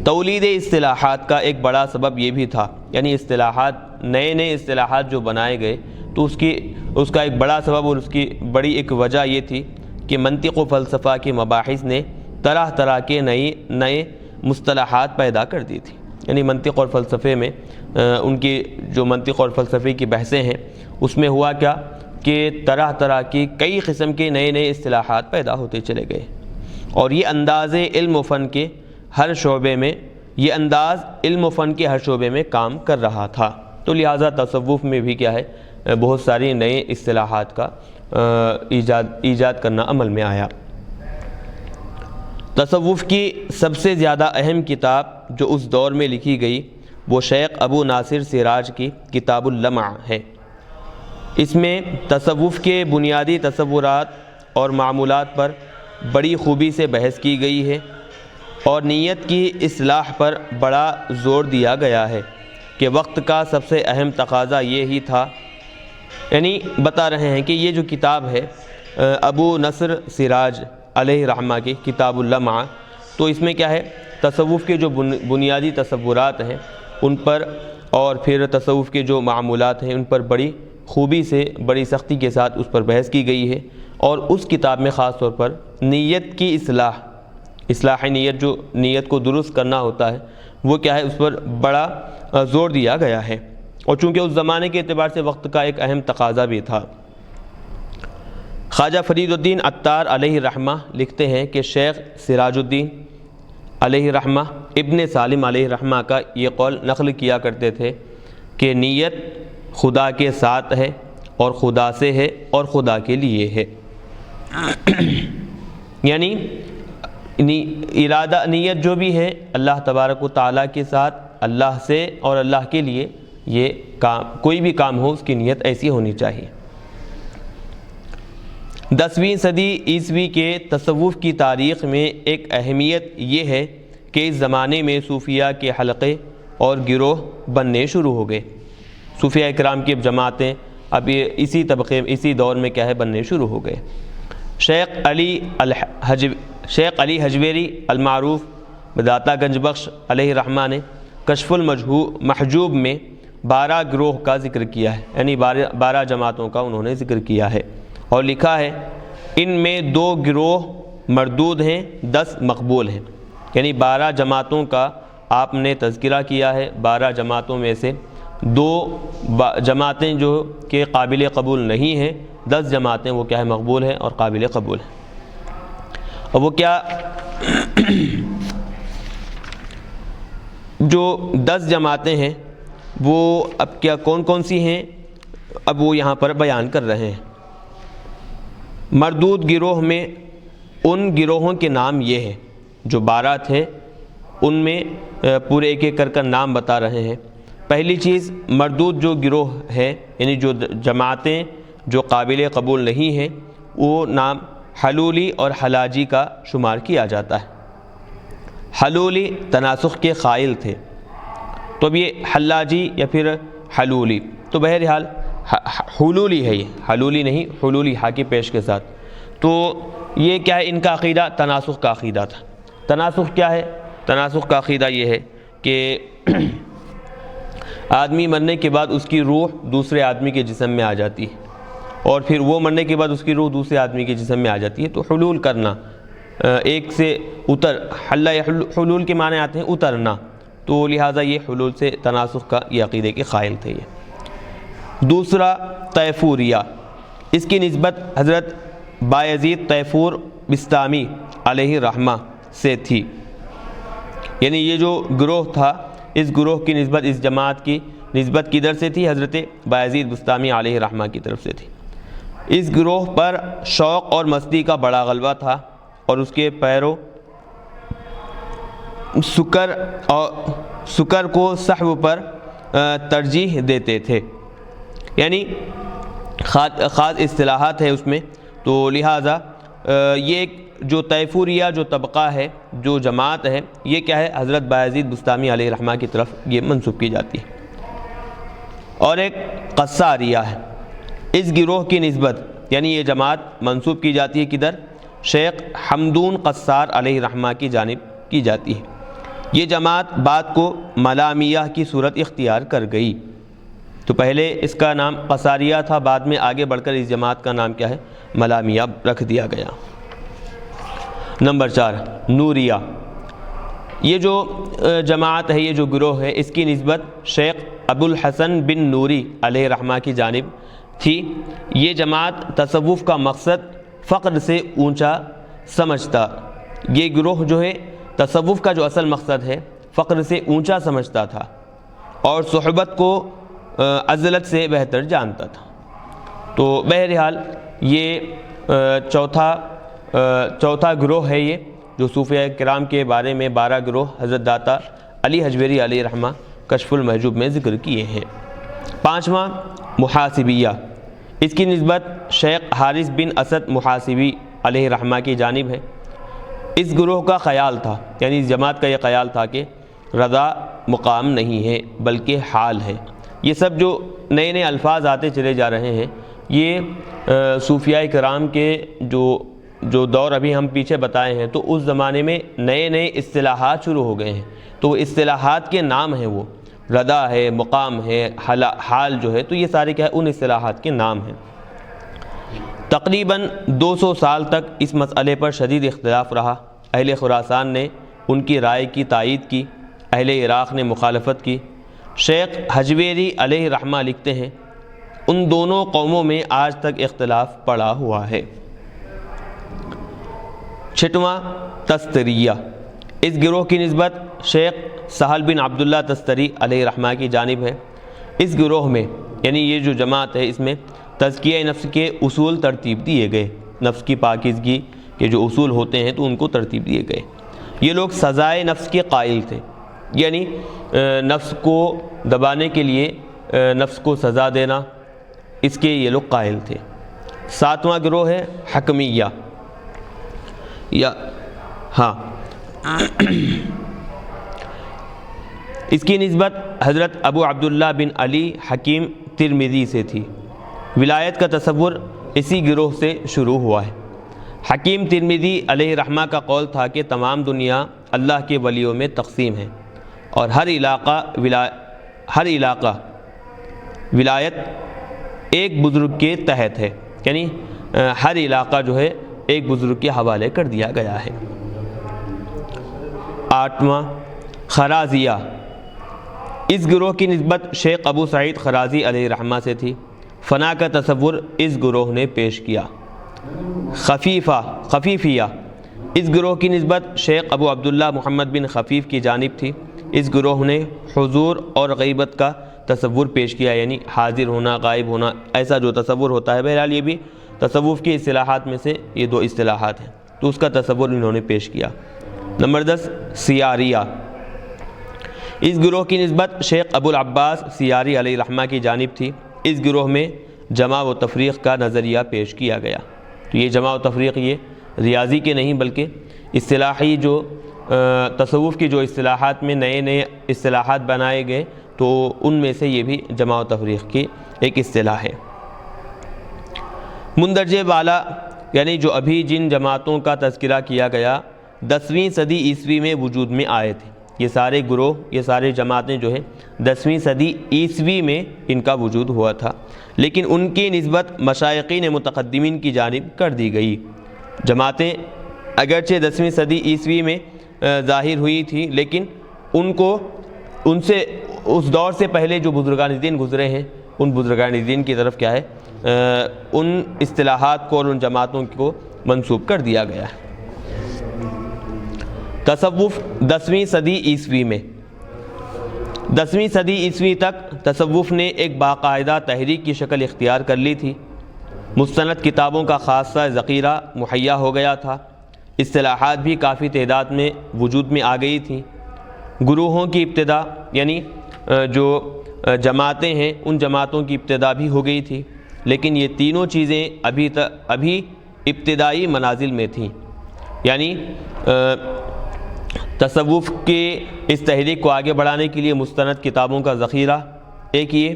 تولید اصطلاحات کا ایک بڑا سبب یہ بھی تھا، یعنی اصطلاحات نئے اصطلاحات جو بنائے گئے تو اس کا ایک بڑا سبب اور اس کی بڑی ایک وجہ یہ تھی کہ منطق و فلسفہ کے مباحث نے طرح طرح کے نئے مصطلحات پیدا کر دی تھی۔ یعنی منطق اور فلسفے میں ان کی جو منطق اور فلسفے کی بحثیں ہیں اس میں ہوا کیا کہ طرح طرح کی کئی قسم کے نئے اصطلاحات پیدا ہوتے چلے گئے، اور یہ انداز علم و فن کے ہر شعبے میں کام کر رہا تھا۔ تو لہٰذا تصوف میں بھی کیا ہے، بہت ساری نئے اصطلاحات کا ایجاد کرنا عمل میں آیا۔ تصوف کی سب سے زیادہ اہم کتاب جو اس دور میں لکھی گئی وہ شیخ ابو ناصر سراج کی کتاب اللمع ہے۔ اس میں تصوف کے بنیادی تصورات اور معمولات پر بڑی خوبی سے بحث کی گئی ہے، اور نیت کی اصلاح پر بڑا زور دیا گیا ہے کہ وقت کا سب سے اہم تقاضا یہی تھا۔ یعنی بتا رہے ہیں کہ یہ جو کتاب ہے ابو نصر سراج علیہ رحمہ کی کتاب اللمع، تو اس میں کیا ہے، تصوف کے جو بنیادی تصورات ہیں ان پر اور پھر تصوف کے جو معمولات ہیں ان پر بڑی خوبی سے، بڑی سختی کے ساتھ اس پر بحث کی گئی ہے، اور اس کتاب میں خاص طور پر نیت کی اصلاح نیت، جو نیت کو درست کرنا ہوتا ہے وہ کیا ہے، اس پر بڑا زور دیا گیا ہے، اور چونکہ اس زمانے کے اعتبار سے وقت کا ایک اہم تقاضا بھی تھا۔ خواجہ فرید الدین عطار علیہ رحمہ لکھتے ہیں کہ شیخ سراج الدین علیہ رحمہ ابن سالم علیہ رحمہ کا یہ قول نقل کیا کرتے تھے کہ نیت خدا کے ساتھ ہے اور خدا سے ہے اور خدا کے لیے ہے۔ یعنی ارادہ نیت جو بھی ہے اللہ تبارک و تعالیٰ کے ساتھ، اللہ سے اور اللہ کے لیے، یہ کام کوئی بھی کام ہو اس کی نیت ایسی ہونی چاہیے۔ 10ویں صدی عیسوی کے تصوف کی تاریخ میں ایک اہمیت یہ ہے کہ اس زمانے میں صوفیہ کے حلقے اور گروہ بننے شروع ہو گئے۔ صوفیہ اکرام کی جماعتیں اب اسی دور میں کیا ہے، بننے شروع ہو گئے۔ شیخ علی حجویری المعروف بداتا گنج بخش علیہ رحمہ نے کشف المحجوب میں 12 گروہ کا ذکر کیا ہے، یعنی 12 جماعتوں کا انہوں نے ذکر کیا ہے، اور لکھا ہے ان میں 2 گروہ مردود ہیں، 10 مقبول ہیں۔ یعنی 12 جماعتوں کا آپ نے تذکرہ کیا ہے، 12 جماعتوں میں سے 2 جماعتیں جو کہ قابل قبول نہیں ہیں، 10 جماعتیں وہ کیا ہے، مقبول ہیں اور قابل قبول ہیں۔ اور وہ کیا، جو 10 جماعتیں ہیں وہ اب کیا کون سی ہیں، اب وہ یہاں پر بیان کر رہے ہیں۔ مردود گروہ میں ان گروہوں کے نام یہ ہیں، جو 12 تھے ان میں پورے ایک کر نام بتا رہے ہیں۔ پہلی چیز، مردود جو گروہ ہے، یعنی جو جماعتیں جو قابل قبول نہیں ہیں، وہ نام حلولی اور حلاجی کا شمار کیا جاتا ہے۔ حلولی تناسخ کے قائل تھے، تو اب یہ حلاجی یا پھر حلولی، تو بہرحال حلولی ہے، یہ حلولی نہیں، حلولی ہا کی پیش کے ساتھ۔ تو یہ کیا ہے، ان کا عقیدہ تناسخ کا عقیدہ تھا۔ تناسخ کیا ہے؟ تناسخ کا عقیدہ یہ ہے کہ آدمی مرنے کے بعد اس کی روح دوسرے آدمی کے جسم میں آ جاتی ہے، اور پھر وہ مرنے کے بعد اس کی روح دوسرے آدمی کے جسم میں آ جاتی ہے۔ تو حلول کرنا، ایک سے حلول کے معنی آتے ہیں اترنا، تو لہٰذا یہ حلول سے تناسخ کا یہ عقیدے کے قائل تھے۔ یہ دوسرا طیفوریہ، اس کی نسبت حضرت بایزید طیفور بسطامی علیہ رحمہ سے تھی۔ یعنی یہ جو گروہ تھا، اس گروہ کی نسبت، اس جماعت کی نسبت کدھر سے تھی؟ حضرت بایزید بسطامی علیہ رحمہ کی طرف سے تھی۔ اس گروہ پر شوق اور مستی کا بڑا غلبہ تھا، اور اس کے پیرو سکر کو صحو پر ترجیح دیتے تھے، یعنی خاص اصطلاحات ہے اس میں، تو لہٰذا یہ جو طیفوریہ جو طبقہ ہے، جو جماعت ہے، یہ کیا ہے، حضرت بایزید بسطامی علیہ رحمہ کی طرف یہ منسوب کی جاتی ہے۔ اور ایک قصاریہ ہے، اس گروہ کی نسبت یعنی یہ جماعت منسوب کی جاتی ہے کدھر، شیخ حمدون قصار علیہ رحمہ کی جانب کی جاتی ہے۔ یہ جماعت بعد کو ملامیہ کی صورت اختیار کر گئی، تو پہلے اس کا نام قصاریہ تھا، بعد میں آگے بڑھ کر اس جماعت کا نام کیا ہے، ملامیہ رکھ دیا گیا۔ نمبر 4 نوریہ، یہ جو جماعت ہے، یہ جو گروہ ہے، اس کی نسبت شیخ ابو الحسن بن نوری علیہ رحمہ کی جانب تھی۔ یہ جماعت تصوف کا مقصد فقر سے اونچا سمجھتا، یہ گروہ جو ہے تصوف کا جو اصل مقصد ہے فقر سے اونچا سمجھتا تھا، اور صحبت کو عزلت سے بہتر جانتا تھا۔ تو بہرحال یہ چوتھا گروہ ہے، یہ جو صوفیاء کرام کے بارے میں 12 گروہ حضرت داتا علی حجویری علیہ رحمہ کشف المحجوب میں ذکر کیے ہیں۔ 5واں محاسبیہ، اس کی نسبت شیخ حارث بن اسد محاسبی علیہ رحمہ کی جانب ہے۔ اس گروہ کا خیال تھا، یعنی اس جماعت کا یہ خیال تھا کہ رضا مقام نہیں ہے بلکہ حال ہے۔ یہ سب جو نئے نئے الفاظ آتے چلے جا رہے ہیں، یہ صوفیاء کرام کے جو دور ابھی ہم پیچھے بتائے ہیں، تو اس زمانے میں نئے نئے اصطلاحات شروع ہو گئے ہیں، تو وہ اصطلاحات کے نام ہیں، وہ رضا ہے، مقام ہے، حال جو ہے، تو یہ سارے کیا ہے، ان اصطلاحات کے نام ہیں۔ تقریباً 200 سال تک اس مسئلے پر شدید اختلاف رہا۔ اہل خراسان نے ان کی رائے کی تائید کی، اہل عراق نے مخالفت کی۔ شیخ حجویری علیہ رحمہ لکھتے ہیں، ان دونوں قوموں میں آج تک اختلاف پڑا ہوا ہے۔ 6واں تستریہ، اس گروہ کی نسبت شیخ سہل بن عبداللہ تستری علیہ رحمہ کی جانب ہے۔ اس گروہ میں یعنی یہ جو جماعت ہے، اس میں تزکیہ نفس کے اصول ترتیب دیے گئے، نفس کی پاکیزگی کے جو اصول ہوتے ہیں تو ان کو ترتیب دیے گئے۔ یہ لوگ سزائے نفس کے قائل تھے، یعنی نفس کو دبانے کے لیے نفس کو سزا دینا، اس کے یہ لوگ قائل تھے۔ 7واں گروہ ہے حکمیہ، اس کی نسبت حضرت ابو عبداللہ بن علی حکیم ترمذی سے تھی۔ ولایت کا تصور اسی گروہ سے شروع ہوا ہے۔ حکیم ترمذی علیہ رحمہ کا قول تھا کہ تمام دنیا اللہ کے ولیوں میں تقسیم ہے، اور ہر علاقہ ولایت ایک بزرگ کے تحت ہے، یعنی ہر علاقہ جو ہے ایک بزرگ کے حوالے کر دیا گیا ہے۔ 8واں خرازیہ، اس گروہ کی نسبت شیخ ابو سعید خرازی علیہ رحمہ سے تھی۔ فنا کا تصور اس گروہ نے پیش کیا۔ خفیفیہ، اس گروہ کی نسبت شیخ ابو عبداللہ محمد بن خفیف کی جانب تھی۔ اس گروہ نے حضور اور غیبت کا تصور پیش کیا، یعنی حاضر ہونا، غائب ہونا، ایسا جو تصور ہوتا ہے۔ بہرحال یہ بھی تصوف کی اصطلاحات میں سے یہ 2 اصطلاحات ہیں، تو اس کا تصور انہوں نے پیش کیا۔ نمبر 10 سیاریہ، اس گروہ کی نسبت شیخ ابو العباس سیاری علیہ رحمہ کی جانب تھی۔ اس گروہ میں جمع و تفریق کا نظریہ پیش کیا گیا۔ تو یہ جمع و تفریق یہ ریاضی کے نہیں بلکہ اصطلاحی جو تصوف کی جو اصطلاحات میں نئے نئے اصطلاحات بنائے گئے، تو ان میں سے یہ بھی جمع و تفریق کی ایک اصطلاح ہے۔ مندرجہ بالا یعنی جو ابھی جن جماعتوں کا تذکرہ کیا گیا 10ویں صدی عیسوی میں وجود میں آئے تھے۔ یہ سارے گروہ، یہ سارے جماعتیں جو ہیں 10ویں صدی عیسوی میں ان کا وجود ہوا تھا، لیکن ان کی نسبت مشائقین متقدمین کی جانب کر دی گئی۔ جماعتیں اگرچہ 10ویں صدی عیسوی میں ظاہر ہوئی تھی، لیکن ان سے اس دور سے پہلے جو بزرگان دین گزرے ہیں، ان بزرگان دین کی طرف کیا ہے، ان اصطلاحات کو اور ان جماعتوں کو منسوب کر دیا گیا ہے۔ تصوف 10ویں صدی عیسوی میں، 10ویں صدی عیسوی تک تصوف نے ایک باقاعدہ تحریک کی شکل اختیار کر لی تھی۔ مستند کتابوں کا خاصہ ذخیرہ مہیا ہو گیا تھا، اصطلاحات بھی کافی تعداد میں وجود میں آ گئی تھیں۔ گروہوں کی ابتدا یعنی جو جماعتیں ہیں ان جماعتوں کی ابتدا بھی ہو گئی تھی، لیکن یہ تینوں چیزیں ابھی ابتدائی منازل میں تھیں، یعنی تصوف کے اس تحریک کو آگے بڑھانے کے لیے مستند کتابوں کا ذخیرہ ایک یہ،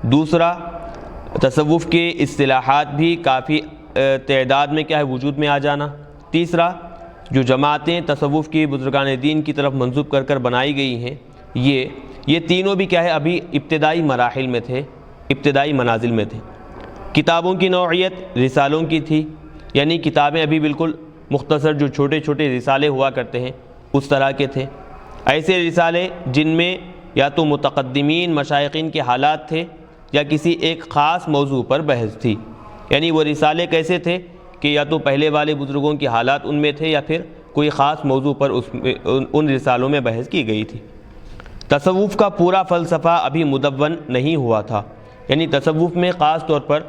دوسرا تصوف کے اصطلاحات بھی کافی تعداد میں وجود میں آ جانا، تیسرا جو جماعتیں تصوف کی بزرگان دین کی طرف منسوب کر بنائی گئی ہیں یہ تینوں بھی ابھی ابتدائی مراحل میں تھے، ابتدائی منازل میں تھے۔ کتابوں کی نوعیت رسالوں کی تھی، یعنی کتابیں ابھی بالکل مختصر جو چھوٹے چھوٹے رسالے ہوا کرتے ہیں اس طرح کے تھے، ایسے رسالے جن میں یا تو متقدمین مشائخین کے حالات تھے یا کسی ایک خاص موضوع پر بحث تھی، یعنی وہ رسالے کیسے تھے کہ یا تو پہلے والے بزرگوں کے حالات ان میں تھے یا پھر کوئی خاص موضوع پر ان رسالوں میں بحث کی گئی تھی۔ تصوف کا پورا فلسفہ ابھی مدون نہیں ہوا تھا، یعنی تصوف میں خاص طور پر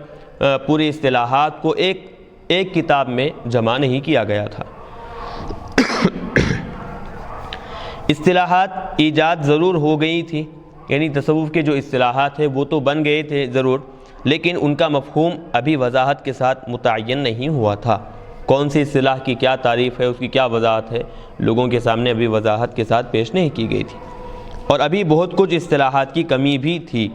پوری اصطلاحات کو ایک کتاب میں جمع نہیں کیا گیا تھا۔ اصطلاحات ایجاد ضرور ہو گئی تھی، یعنی تصوف کے جو اصطلاحات ہیں وہ تو بن گئے تھے ضرور، لیکن ان کا مفہوم ابھی وضاحت کے ساتھ متعین نہیں ہوا تھا۔ کون سی اصطلاح کی کیا تعریف ہے، اس کی کیا وضاحت ہے، لوگوں کے سامنے ابھی وضاحت کے ساتھ پیش نہیں کی گئی تھی، اور ابھی بہت کچھ اصطلاحات کی کمی بھی تھی۔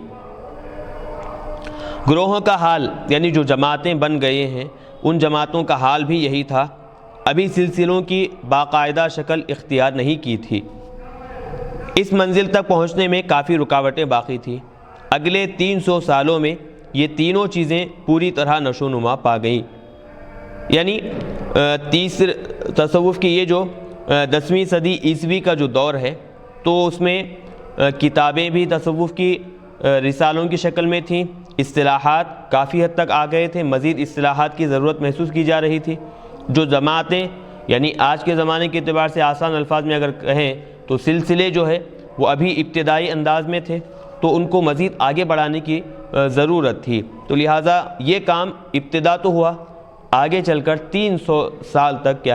گروہوں کا حال، یعنی جو جماعتیں بن گئے ہیں ان جماعتوں کا حال بھی یہی تھا، ابھی سلسلوں کی باقاعدہ شکل اختیار نہیں کی تھی۔ اس منزل تک پہنچنے میں کافی رکاوٹیں باقی تھیں۔ اگلے 300 سالوں میں یہ تینوں چیزیں پوری طرح نشو و نما پا گئیں، یعنی تصوف کی یہ جو 10ویں صدی عیسوی کا جو دور ہے تو اس میں کتابیں بھی تصوف کی رسالوں کی شکل میں تھیں، اصطلاحات کافی حد تک آ گئے تھے، مزید اصطلاحات کی ضرورت محسوس کی جا رہی تھی۔ جو جماعتیں یعنی آج کے زمانے کے اعتبار سے آسان الفاظ میں اگر کہیں تو سلسلے جو ہے وہ ابھی ابتدائی انداز میں تھے، تو ان کو مزید آگے بڑھانے کی ضرورت تھی، تو لہٰذا یہ کام ابتدا تو ہوا، آگے چل کر 300 سال تک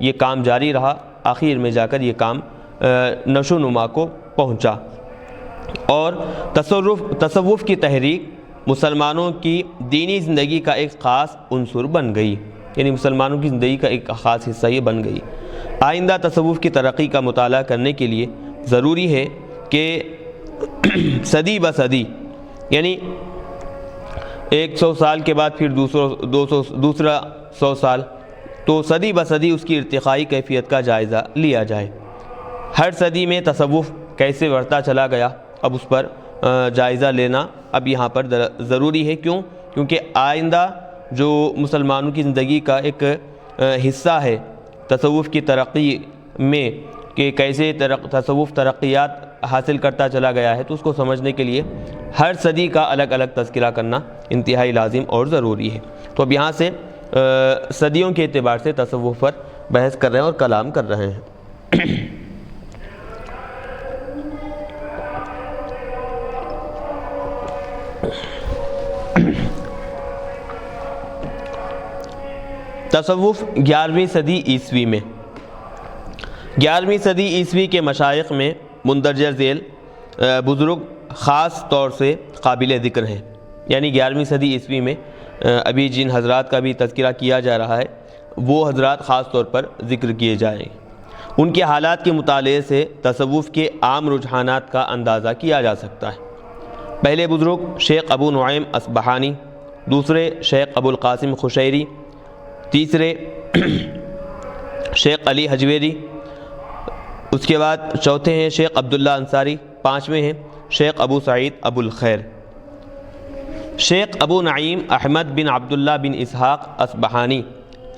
یہ کام جاری رہا، آخر میں جا کر یہ کام نشو و نما کو پہنچا، اور تصوف کی تحریک مسلمانوں کی دینی زندگی کا ایک خاص عنصر بن گئی، یعنی مسلمانوں کی زندگی کا ایک خاص حصہ یہ بن گئی۔ آئندہ تصوف کی ترقی کا مطالعہ کرنے کے لیے ضروری ہے کہ صدی بصدی، یعنی 100 سال کے بعد پھر دوسرا 100 سال، تو صدی بصدی اس کی ارتقائی کیفیت کا جائزہ لیا جائے۔ ہر صدی میں تصوف کیسے بڑھتا چلا گیا، اب اس پر جائزہ لینا اب یہاں پر ضروری ہے۔ کیونکہ آئندہ جو مسلمانوں کی زندگی کا ایک حصہ ہے تصوف کی ترقی میں، کہ کیسے تصوف ترقیات حاصل کرتا چلا گیا ہے، تو اس کو سمجھنے کے لیے ہر صدی کا الگ الگ تذکرہ کرنا انتہائی لازم اور ضروری ہے۔ تو اب یہاں سے صدیوں کے اعتبار سے تصوف پر بحث کر رہے ہیں اور کلام کر رہے ہیں۔ تصوف 11ویں صدی عیسوی میں، 11ویں صدی عیسوی کے مشائخ میں مندرجہ ذیل بزرگ خاص طور سے قابل ذکر ہیں، یعنی 11ویں صدی عیسوی میں ابھی جن حضرات کا بھی تذکرہ کیا جا رہا ہے وہ حضرات خاص طور پر ذکر کیے جائیں۔ ان کے حالات کے مطالعے سے تصوف کے عام رجحانات کا اندازہ کیا جا سکتا ہے۔ پہلے بزرگ شیخ ابو نعیم اصبہانی، دوسرے شیخ ابو القاسم خشیری، تیسرے شیخ علی حجویری، اس کے بعد چوتھے ہیں شیخ عبداللہ انصاری، پانچویں ہیں شیخ ابو سعید ابو الخیر۔ شیخ ابو نعیم احمد بن عبداللہ بن اسحاق اصبہانی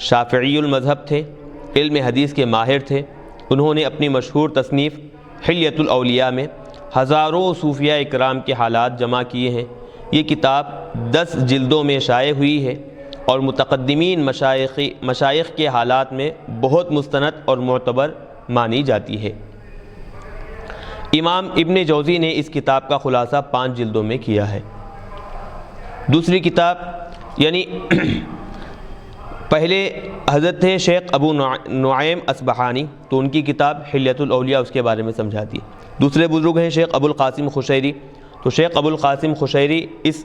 شافعی المذہب تھے، علم حدیث کے ماہر تھے۔ انہوں نے اپنی مشہور تصنیف حلیۃ الاولیاء میں ہزاروں صوفیاء اکرام کے حالات جمع کیے ہیں۔ یہ کتاب 10 جلدوں میں شائع ہوئی ہے اور متقدمین مشائخ کے حالات میں بہت مستند اور معتبر مانی جاتی ہے۔ امام ابن جوزی نے اس کتاب کا خلاصہ 5 جلدوں میں کیا ہے۔ دوسری کتاب یعنی پہلے حضرت تھے شیخ ابو نعیم اصبہانی، تو ان کی کتاب حلیۃ الاولیاء اس کے بارے میں سمجھا دی۔ دوسرے بزرگ ہیں شیخ ابو القاسم خشیری، تو شیخ ابو القاسم خشیری اس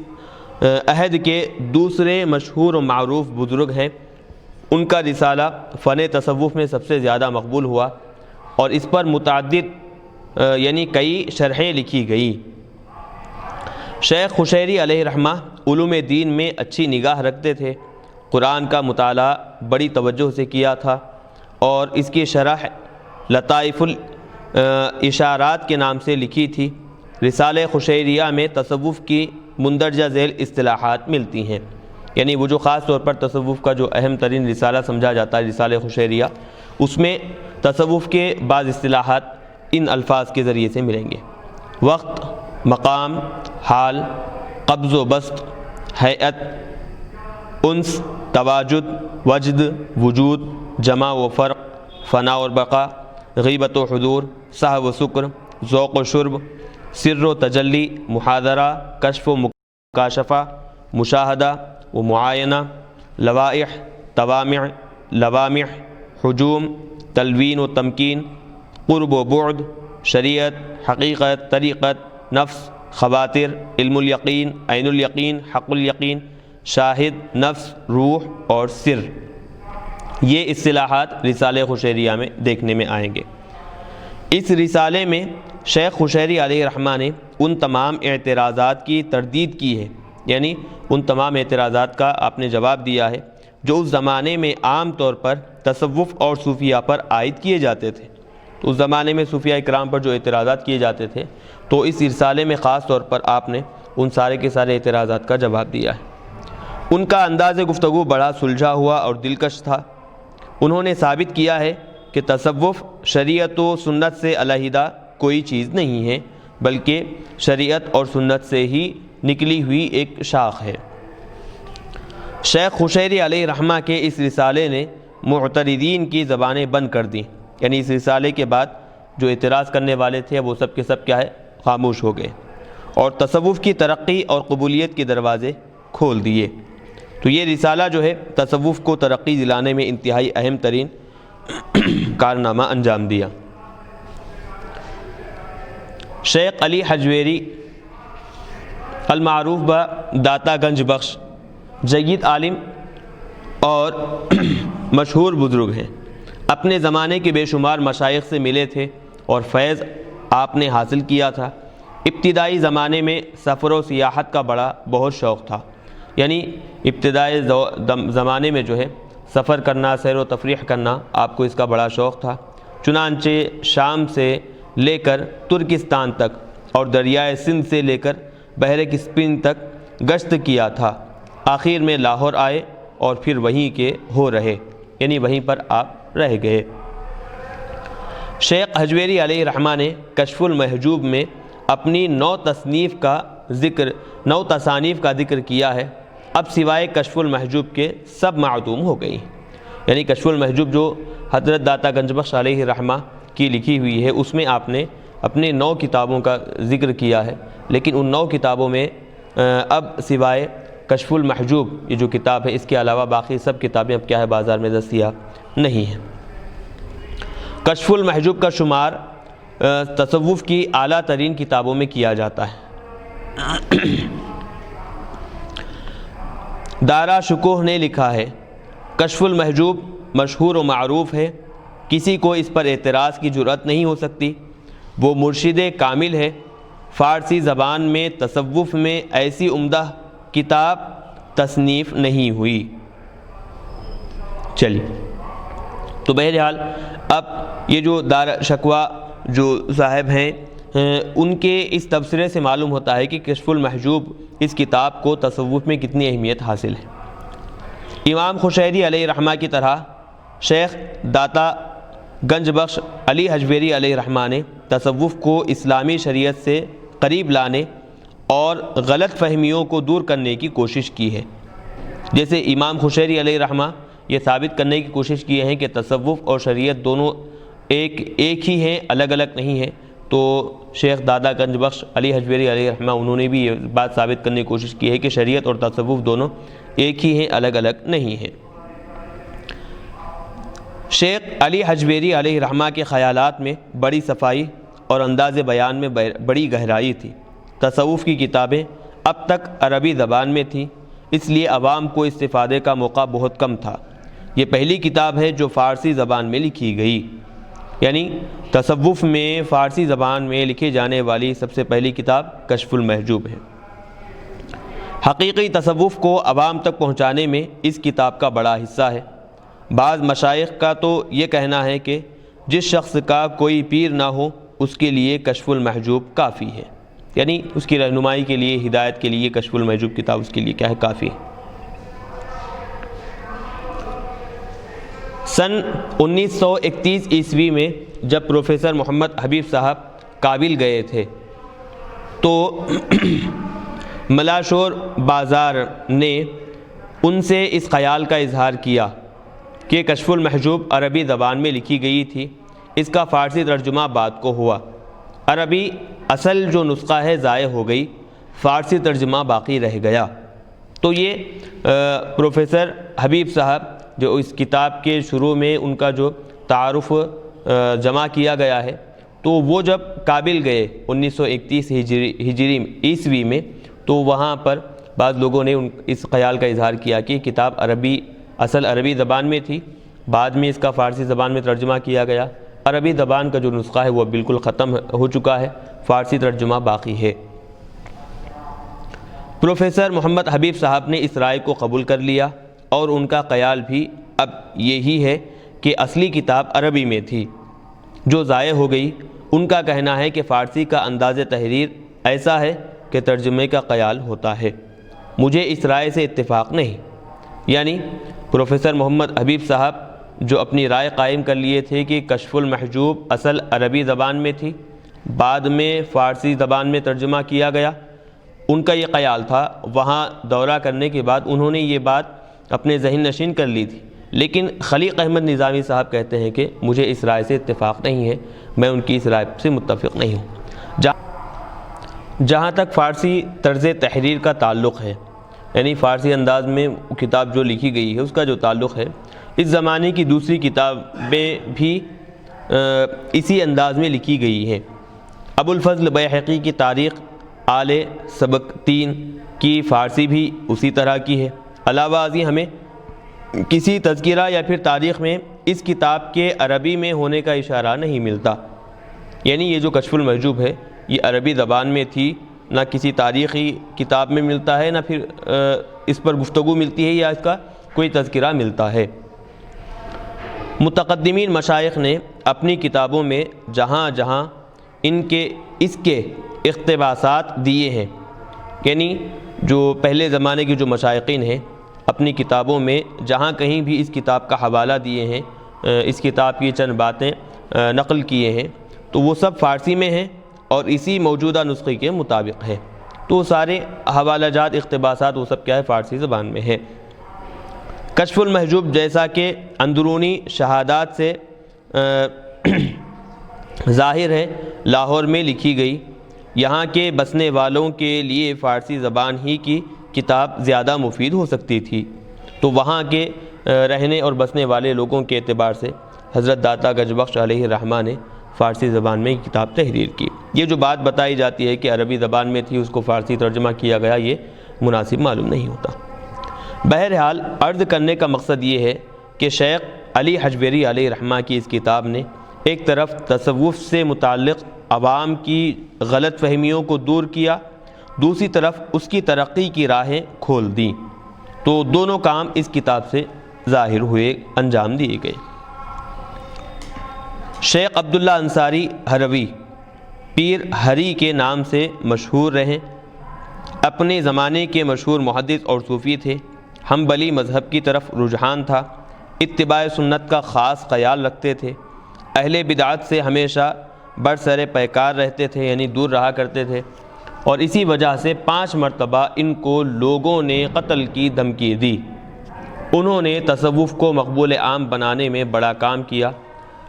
عہد کے دوسرے مشہور و معروف بزرگ ہیں۔ ان کا رسالہ فن تصوف میں سب سے زیادہ مقبول ہوا اور اس پر متعدد یعنی کئی شرحیں لکھی گئی۔ شیخ خشیری علیہ رحمہ علوم دین میں اچھی نگاہ رکھتے تھے، قرآن کا مطالعہ بڑی توجہ سے کیا تھا اور اس کی شرح لطائف الاشارات کے نام سے لکھی تھی۔ رسالہ خشیریہ میں تصوف کی مندرجہ ذیل اصطلاحات ملتی ہیں، یعنی وہ جو خاص طور پر تصوف کا جو اہم ترین رسالہ سمجھا جاتا ہے رسالہ خشیریہ، اس میں تصوف کے بعض اصطلاحات ان الفاظ کے ذریعے سے ملیں گے: وقت، مقام، حال، قبض و بسط، ہیئت، انس، تواجد، وجد، وجود، جمع و فرق، فنا اور بقا، غیبت و حضور، سہو و سکر، ذوق و شرب، سر و تجلی، محاضرہ، کشف و مکاشفہ، مشاہدہ و معائنہ، لوائح، توامع، لوامع، حجوم، تلوین و تمکین، قرب و بعد، شریعت، حقیقت، طریقت، نفس، خواتر، علم الیقین، عین الیقین، حق الیقین، شاہد، نفس، روح اور سر۔ یہ اصطلاحات رسالہ خشیریہ میں دیکھنے میں آئیں گے۔ اس رسالے میں شیخ خشیری علیہ رحمہ نے ان تمام اعتراضات کی تردید کی ہے، یعنی ان تمام اعتراضات کا آپ نے جواب دیا ہے جو اس زمانے میں عام طور پر تصوف اور صوفیہ پر عائد کیے جاتے تھے۔ تو اس زمانے میں صوفیہ اکرام پر جو اعتراضات کیے جاتے تھے، تو اس رسالے میں خاص طور پر آپ نے ان سارے کے سارے اعتراضات کا جواب دیا ہے۔ ان کا انداز گفتگو بڑا سلجھا ہوا اور دلکش تھا۔ انہوں نے ثابت کیا ہے کہ تصوف شریعت و سنت سے علیحدہ کوئی چیز نہیں ہے، بلکہ شریعت اور سنت سے ہی نکلی ہوئی ایک شاخ ہے۔ شیخ خشیری علیہ رحمہ کے اس رسالے نے معترضین کی زبانیں بند کر دیں، یعنی اس رسالے کے بعد جو اعتراض کرنے والے تھے وہ سب کے سب کیا ہے، خاموش ہو گئے اور تصوف کی ترقی اور قبولیت کے دروازے کھول دیے۔ تو یہ رسالہ جو ہے تصوف کو ترقی دلانے میں انتہائی اہم ترین کارنامہ انجام دیا۔ شیخ علی حجویری المعروف داتا گنج بخش جید عالم اور مشہور بزرگ ہیں۔ اپنے زمانے کے بے شمار مشائخ سے ملے تھے اور فیض آپ نے حاصل کیا تھا۔ ابتدائی زمانے میں سفر و سیاحت کا بہت شوق تھا، یعنی ابتدائی زمانے میں جو ہے سفر کرنا، سیر و تفریح کرنا آپ کو اس کا بڑا شوق تھا۔ چنانچہ شام سے لے کر ترکستان تک اور دریائے سندھ سے لے کر بحر کسپین تک گشت کیا تھا۔ آخر میں لاہور آئے اور پھر وہیں کے ہو رہے، یعنی وہیں پر آپ رہ گئے۔ شیخ حجویری علیہ رحمہ نے کشف المحجوب میں اپنی 9 تصانیف کا ذکر کیا ہے۔ اب سوائے کشف المحجوب کے سب معدوم ہو گئی، یعنی کشف المحجوب جو حضرت داتا گنج بخش علیہ رحمہ کی لکھی ہوئی ہے، اس میں آپ نے اپنے 9 کتابوں کا ذکر کیا ہے، لیکن ان 9 کتابوں میں اب سوائے کشف المحجوب یہ جو کتاب ہے، اس کے علاوہ باقی سب کتابیں اب کیا ہے بازار میں دستیاب نہیں ہیں۔ کشف المحجوب کا شمار تصوف کی اعلیٰ ترین کتابوں میں کیا جاتا ہے۔ دارا شکوہ نے لکھا ہے، کشف المحجوب مشہور و معروف ہے، کسی کو اس پر اعتراض کی جرأت نہیں ہو سکتی۔ وہ مرشد کامل ہے۔ فارسی زبان میں تصوف میں ایسی عمدہ کتاب تصنیف نہیں ہوئی۔ چلیے، تو بہرحال اب یہ جو دارا شکوہ جو صاحب ہیں ان کے اس تبصرے سے معلوم ہوتا ہے کہ کشف المحجوب اس کتاب کو تصوف میں کتنی اہمیت حاصل ہے۔ امام خشیری علیہ رحمہ کی طرح شیخ داتا گنج بخش علی حجویری علیہ رحمہ نے تصوف کو اسلامی شریعت سے قریب لانے اور غلط فہمیوں کو دور کرنے کی کوشش کی ہے۔ جیسے امام خشیری علیہ رحمہ یہ ثابت کرنے کی کوشش کی ہے کہ تصوف اور شریعت دونوں ایک ہی ہیں، الگ الگ نہیں ہیں، تو شیخ داتا گنج بخش علی حجویری علیہ رحمہ انہوں نے بھی یہ بات ثابت کرنے کی کوشش کی ہے کہ شریعت اور تصوف دونوں ایک ہی ہیں، الگ الگ نہیں ہیں۔ شیخ علی حجویری علیہ رحمہ کے خیالات میں بڑی صفائی اور انداز بیان میں بڑی گہرائی تھی۔ تصوف کی کتابیں اب تک عربی زبان میں تھیں، اس لیے عوام کو استفادے کا موقع بہت کم تھا۔ یہ پہلی کتاب ہے جو فارسی زبان میں لکھی گئی، یعنی تصوف میں فارسی زبان میں لکھی جانے والی سب سے پہلی کتاب کشف المحجوب ہے۔ حقیقی تصوف کو عوام تک پہنچانے میں اس کتاب کا بڑا حصہ ہے۔ بعض مشائخ کا تو یہ کہنا ہے کہ جس شخص کا کوئی پیر نہ ہو اس کے لیے کشف المحجوب کافی ہے، یعنی اس کی رہنمائی کے لیے، ہدایت کے لیے کشف المحجوب کتاب اس کے لیے کیا ہے، کافی ہے۔ سن 1931 عیسوی میں جب پروفیسر محمد حبیب صاحب کابل گئے تھے تو ملاشور بازار نے ان سے اس خیال کا اظہار کیا کہ کشف المحجوب عربی زبان میں لکھی گئی تھی، اس کا فارسی ترجمہ بعد کو ہوا۔ عربی اصل جو نسخہ ہے ضائع ہو گئی، فارسی ترجمہ باقی رہ گیا۔ تو یہ پروفیسر حبیب صاحب جو اس کتاب کے شروع میں ان کا جو تعارف جمع کیا گیا ہے، تو وہ جب کابل گئے 1931 ہجری عیسوی میں، تو وہاں پر بعض لوگوں نے اس خیال کا اظہار کیا کہ کتاب اصل عربی زبان میں تھی، بعد میں اس کا فارسی زبان میں ترجمہ کیا گیا۔ عربی زبان کا جو نسخہ ہے وہ بالکل ختم ہو چکا ہے، فارسی ترجمہ باقی ہے۔ پروفیسر محمد حبیب صاحب نے اس رائے کو قبول کر لیا اور ان کا خیال بھی اب یہی ہے کہ اصلی کتاب عربی میں تھی جو ضائع ہو گئی۔ ان کا کہنا ہے کہ فارسی کا انداز تحریر ایسا ہے کہ ترجمے کا خیال ہوتا ہے۔ مجھے اس رائے سے اتفاق نہیں، یعنی پروفیسر محمد حبیب صاحب جو اپنی رائے قائم کر لیے تھے کہ کشف المحجوب اصل عربی زبان میں تھی، بعد میں فارسی زبان میں ترجمہ کیا گیا، ان کا یہ خیال تھا۔ وہاں دورہ کرنے کے بعد انہوں نے یہ بات اپنے ذہن نشین کر لی تھی، لیکن خلیق احمد نظامی صاحب کہتے ہیں کہ مجھے اس رائے سے اتفاق نہیں ہے، میں ان کی اس رائے سے متفق نہیں ہوں۔ جہاں تک فارسی طرز تحریر کا تعلق ہے، یعنی فارسی انداز میں کتاب جو لکھی گئی ہے اس کا جو تعلق ہے، اس زمانے کی دوسری کتابیں بھی اسی انداز میں لکھی گئی ہیں۔ ابو الفضل بیہقی کی تاریخ آل سبکتین کی فارسی بھی اسی طرح کی ہے۔ علاوہ ازیں ہمیں کسی تذکرہ یا پھر تاریخ میں اس کتاب کے عربی میں ہونے کا اشارہ نہیں ملتا، یعنی یہ جو کشف المحجوب ہے یہ عربی زبان میں تھی، نہ کسی تاریخی کتاب میں ملتا ہے، نہ پھر اس پر گفتگو ملتی ہے یا اس کا کوئی تذکرہ ملتا ہے۔ متقدمین مشائخ نے اپنی کتابوں میں جہاں جہاں اس کے اقتباسات دیے ہیں، یعنی جو پہلے زمانے کے جو مشائخین ہیں اپنی کتابوں میں جہاں کہیں بھی اس کتاب کا حوالہ دیے ہیں، اس کتاب کی چند باتیں نقل کیے ہیں، تو وہ سب فارسی میں ہیں اور اسی موجودہ نسخے کے مطابق ہے۔ تو سارے حوالہ جات، اقتباسات وہ سب کیا ہے، فارسی زبان میں ہے۔ کشف المحجوب جیسا کہ اندرونی شہادات سے ظاہر ہے لاہور میں لکھی گئی، یہاں کے بسنے والوں کے لیے فارسی زبان ہی کی کتاب زیادہ مفید ہو سکتی تھی، تو وہاں کے رہنے اور بسنے والے لوگوں کے اعتبار سے حضرت داتا گنج بخش علیہ رحمہ نے فارسی زبان میں کتاب تحریر کی۔ یہ جو بات بتائی جاتی ہے کہ عربی زبان میں تھی اس کو فارسی ترجمہ کیا گیا، یہ مناسب معلوم نہیں ہوتا۔ بہرحال عرض کرنے کا مقصد یہ ہے کہ شیخ علی حجویری علیہ رحمہ کی اس کتاب نے ایک طرف تصوف سے متعلق عوام کی غلط فہمیوں کو دور کیا، دوسری طرف اس کی ترقی کی راہیں کھول دیں، تو دونوں کام اس کتاب سے ظاہر ہوئے، انجام دیے گئے۔ شیخ عبداللہ انصاری ہروی پیر ہری کے نام سے مشہور رہے، اپنے زمانے کے مشہور محدث اور صوفی تھے۔ حنبلی مذہب کی طرف رجحان تھا، اتباع سنت کا خاص خیال رکھتے تھے، اہل بدعت سے ہمیشہ برسر پیکار رہتے تھے، یعنی دور رہا کرتے تھے، اور اسی وجہ سے 5 مرتبہ ان کو لوگوں نے قتل کی دھمکی دی۔ انہوں نے تصوف کو مقبول عام بنانے میں بڑا کام کیا۔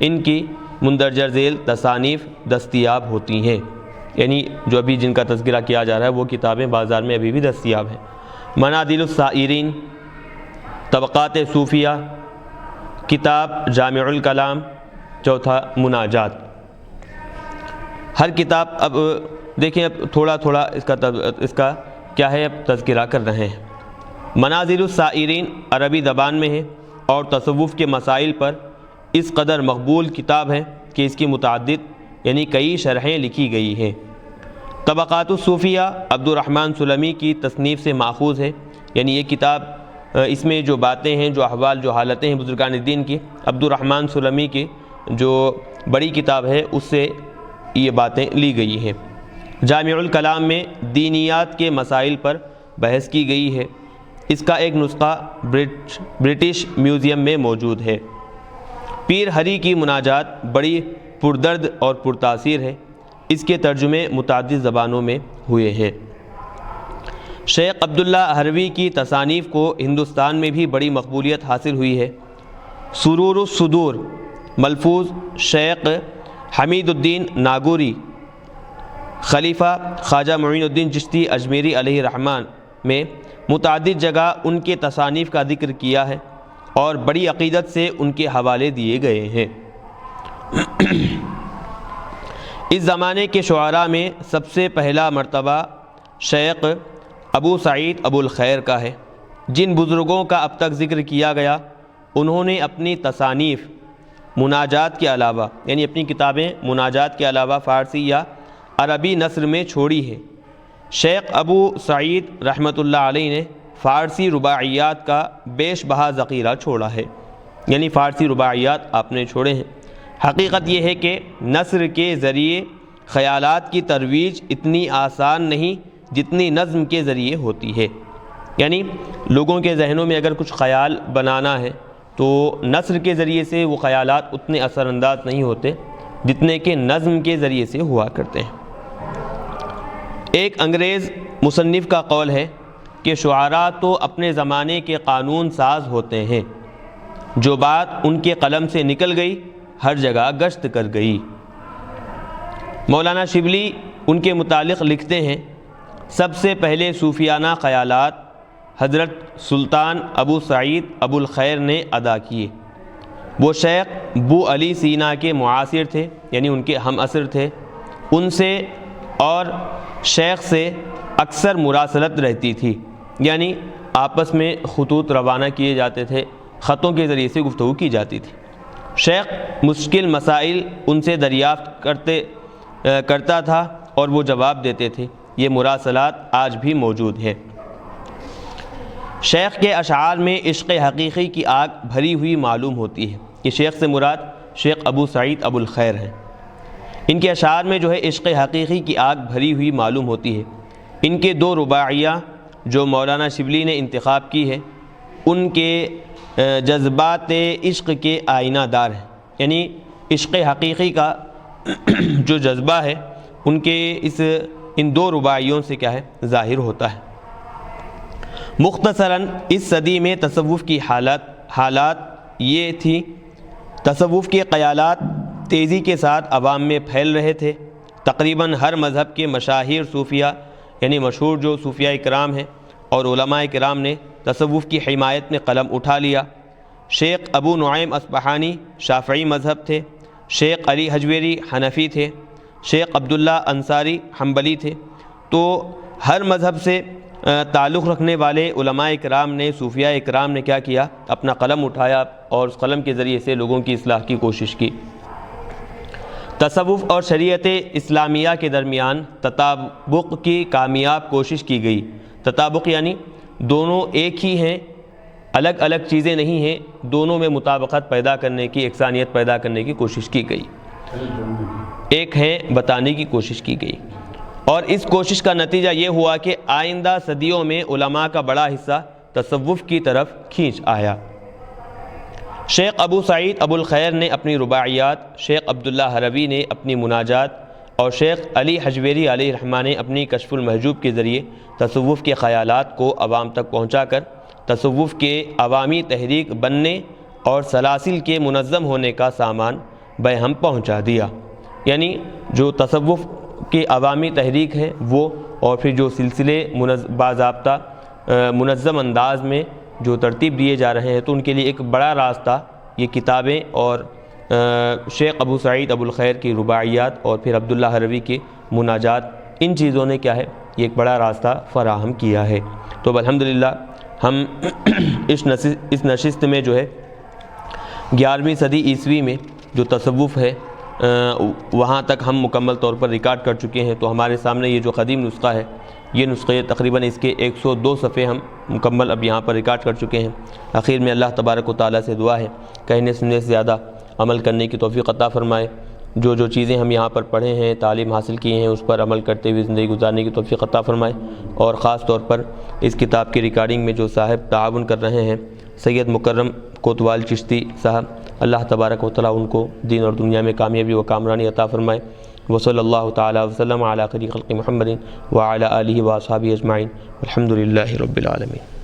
ان کی مندرجہ ذیل تصانیف دستیاب ہوتی ہیں، یعنی جو ابھی جن کا تذکرہ کیا جا رہا ہے وہ کتابیں بازار میں ابھی بھی دستیاب ہیں۔ منازل السائرین، طبقات صوفیہ، کتاب جامع الکلام، چوتھا مناجات۔ ہر کتاب اب دیکھیں، اب تھوڑا تھوڑا اس کا کیا ہے، اب تذکرہ کر رہے ہیں۔ منازل السائرین عربی زبان میں ہے اور تصوف کے مسائل پر اس قدر مقبول کتاب ہے کہ اس کی متعدد یعنی کئی شرحیں لکھی گئی ہیں۔ طبقات الصوفیہ عبد الرحمن سلمی کی تصنیف سے ماخوذ ہے، یعنی یہ کتاب اس میں جو باتیں ہیں، جو احوال، جو حالتیں ہیں بزرگان دین کی، عبد الرحمن سلمی کی جو بڑی کتاب ہے اس سے یہ باتیں لی گئی ہیں۔ جامع الکلام میں دینیات کے مسائل پر بحث کی گئی ہے۔ اس کا ایک نسخہ برٹش میوزیم میں موجود ہے۔ پیر ہری کی مناجات بڑی پردرد اور پرتاثیر ہے۔ اس کے ترجمے متعدد زبانوں میں ہوئے ہیں۔ شیخ عبداللہ ہروی کی تصانیف کو ہندوستان میں بھی بڑی مقبولیت حاصل ہوئی ہے۔ سرور الصدور ملفوظ شیخ حمید الدین ناگوری، خلیفہ خواجہ معین الدین چشتی اجمیری علیہ الرحمن میں متعدد جگہ ان کے تصانیف کا ذکر کیا ہے اور بڑی عقیدت سے ان کے حوالے دیے گئے ہیں۔ اس زمانے کے شعراء میں سب سے پہلا مرتبہ شیخ ابو سعید ابو الخیر کا ہے۔ جن بزرگوں کا اب تک ذکر کیا گیا انہوں نے اپنی تصانیف مناجات کے علاوہ، یعنی اپنی کتابیں مناجات کے علاوہ فارسی یا عربی نثر میں چھوڑی ہے۔ شیخ ابو سعید رحمۃ اللہ علیہ نے فارسی رباعیات کا بیش بہا ذخیرہ چھوڑا ہے، یعنی فارسی رباعیات آپ نے چھوڑے ہیں۔ حقیقت یہ ہے کہ نثر کے ذریعے خیالات کی ترویج اتنی آسان نہیں جتنی نظم کے ذریعے ہوتی ہے، یعنی لوگوں کے ذہنوں میں اگر کچھ خیال بنانا ہے تو نثر کے ذریعے سے وہ خیالات اتنے اثر انداز نہیں ہوتے جتنے کہ نظم کے ذریعے سے ہوا کرتے ہیں۔ ایک انگریز مصنف کا قول ہے کہ شعراء تو اپنے زمانے کے قانون ساز ہوتے ہیں، جو بات ان کے قلم سے نکل گئی ہر جگہ گشت کر گئی۔ مولانا شبلی ان کے متعلق لکھتے ہیں، سب سے پہلے صوفیانہ خیالات حضرت سلطان ابو سعید ابو الخیر نے ادا کیے۔ وہ شیخ بو علی سینا کے معاصر تھے، یعنی ان کے ہم عصر تھے۔ ان سے اور شیخ سے اکثر مراسلت رہتی تھی، یعنی آپس میں خطوط روانہ کیے جاتے تھے، خطوں کے ذریعے سے گفتگو کی جاتی تھی۔ شیخ مشکل مسائل ان سے دریافت کرتا تھا اور وہ جواب دیتے تھے۔ یہ مراسلات آج بھی موجود ہیں۔ شیخ کے اشعار میں عشق حقیقی کی آگ بھری ہوئی معلوم ہوتی ہے۔ یہ شیخ سے مراد شیخ ابو سعید ابو الخیر ہیں۔ ان کے اشعار میں جو ہے عشق حقیقی کی آگ بھری ہوئی معلوم ہوتی ہے۔ ان کے دو رباعیہ جو مولانا شبلی نے انتخاب کی ہے ان کے جذبات عشق کے آئینہ دار ہیں، یعنی عشق حقیقی کا جو جذبہ ہے ان کے ان دو رباعیوں سے کیا ہے ظاہر ہوتا ہے۔ مختصراً اس صدی میں تصوف کی حالات یہ تھی، تصوف کے خیالات تیزی کے ساتھ عوام میں پھیل رہے تھے۔ تقریباً ہر مذہب کے مشاہیر صوفیہ، یعنی مشہور جو صوفیہ کرام ہیں اور علماء کرام نے تصوف کی حمایت میں قلم اٹھا لیا۔ شیخ ابو نعیم اصبہانی شافعی مذہب تھے، شیخ علی حجویری حنفی تھے، شیخ عبداللہ انصاری حنبلی تھے۔ تو ہر مذہب سے تعلق رکھنے والے علماء کرام نے، صوفیہ کرام نے کیا کیا، اپنا قلم اٹھایا اور اس قلم کے ذریعے سے لوگوں کی اصلاح کی کوشش کی۔ تصوف اور شریعت اسلامیہ کے درمیان تطابق کی کامیاب کوشش کی گئی۔ تطابق یعنی دونوں ایک ہی ہیں، الگ الگ چیزیں نہیں ہیں، دونوں میں مطابقت پیدا کرنے کی، یکسانیت پیدا کرنے کی کوشش کی گئی، ایک ہے بتانے کی کوشش کی گئی۔ اور اس کوشش کا نتیجہ یہ ہوا کہ آئندہ صدیوں میں علماء کا بڑا حصہ تصوف کی طرف کھینچ آیا۔ شیخ ابو سعید ابو الخیر نے اپنی رباعیات، شیخ عبداللہ ہروی نے اپنی مناجات اور شیخ علی حجویری علیہ الرحمہ نے اپنی کشف المحجوب کے ذریعے تصوف کے خیالات کو عوام تک پہنچا کر تصوف کے عوامی تحریک بننے اور سلاسل کے منظم ہونے کا سامان بہم پہنچا دیا۔ یعنی جو تصوف کی عوامی تحریک ہے وہ، اور پھر جو سلسلے باضابطہ منظم انداز میں جو ترتیب دیے جا رہے ہیں، تو ان کے لیے ایک بڑا راستہ یہ کتابیں اور شیخ ابو سعید ابو الخیر کی رباعیات اور پھر عبداللہ حروی کی مناجات، ان چیزوں نے کیا ہے یہ ایک بڑا راستہ فراہم کیا ہے۔ تو الحمدللہ ہم اس نشست میں جو ہے 11ویں صدی عیسوی میں جو تصوف ہے وہاں تک ہم مکمل طور پر ریکارڈ کر چکے ہیں۔ تو ہمارے سامنے یہ جو قدیم نسخہ ہے، یہ نسخے تقریباً اس کے 102 صفحے ہم مکمل اب یہاں پر ریکارڈ کر چکے ہیں۔ آخر میں اللہ تبارک و تعالیٰ سے دعا ہے کہنے سننے سے زیادہ عمل کرنے کی توفیق عطا فرمائے۔ جو چیزیں ہم یہاں پر پڑھے ہیں، تعلیم حاصل کی ہیں، اس پر عمل کرتے ہوئے زندگی گزارنے کی توفیق عطا فرمائے۔ اور خاص طور پر اس کتاب کی ریکارڈنگ میں جو صاحب تعاون کر رہے ہیں سید مکرم کوتوال چشتی صاحب، اللہ تبارک و تعالیٰ ان کو دین اور دنیا میں کامیابی و کامرانی عطا فرمائے۔ وصلی اللہ تعالیٰ وسلم علی خیر خلق محمد وعلی آلہ واصحابہ اجمعین، الحمد للہ رب العالمین۔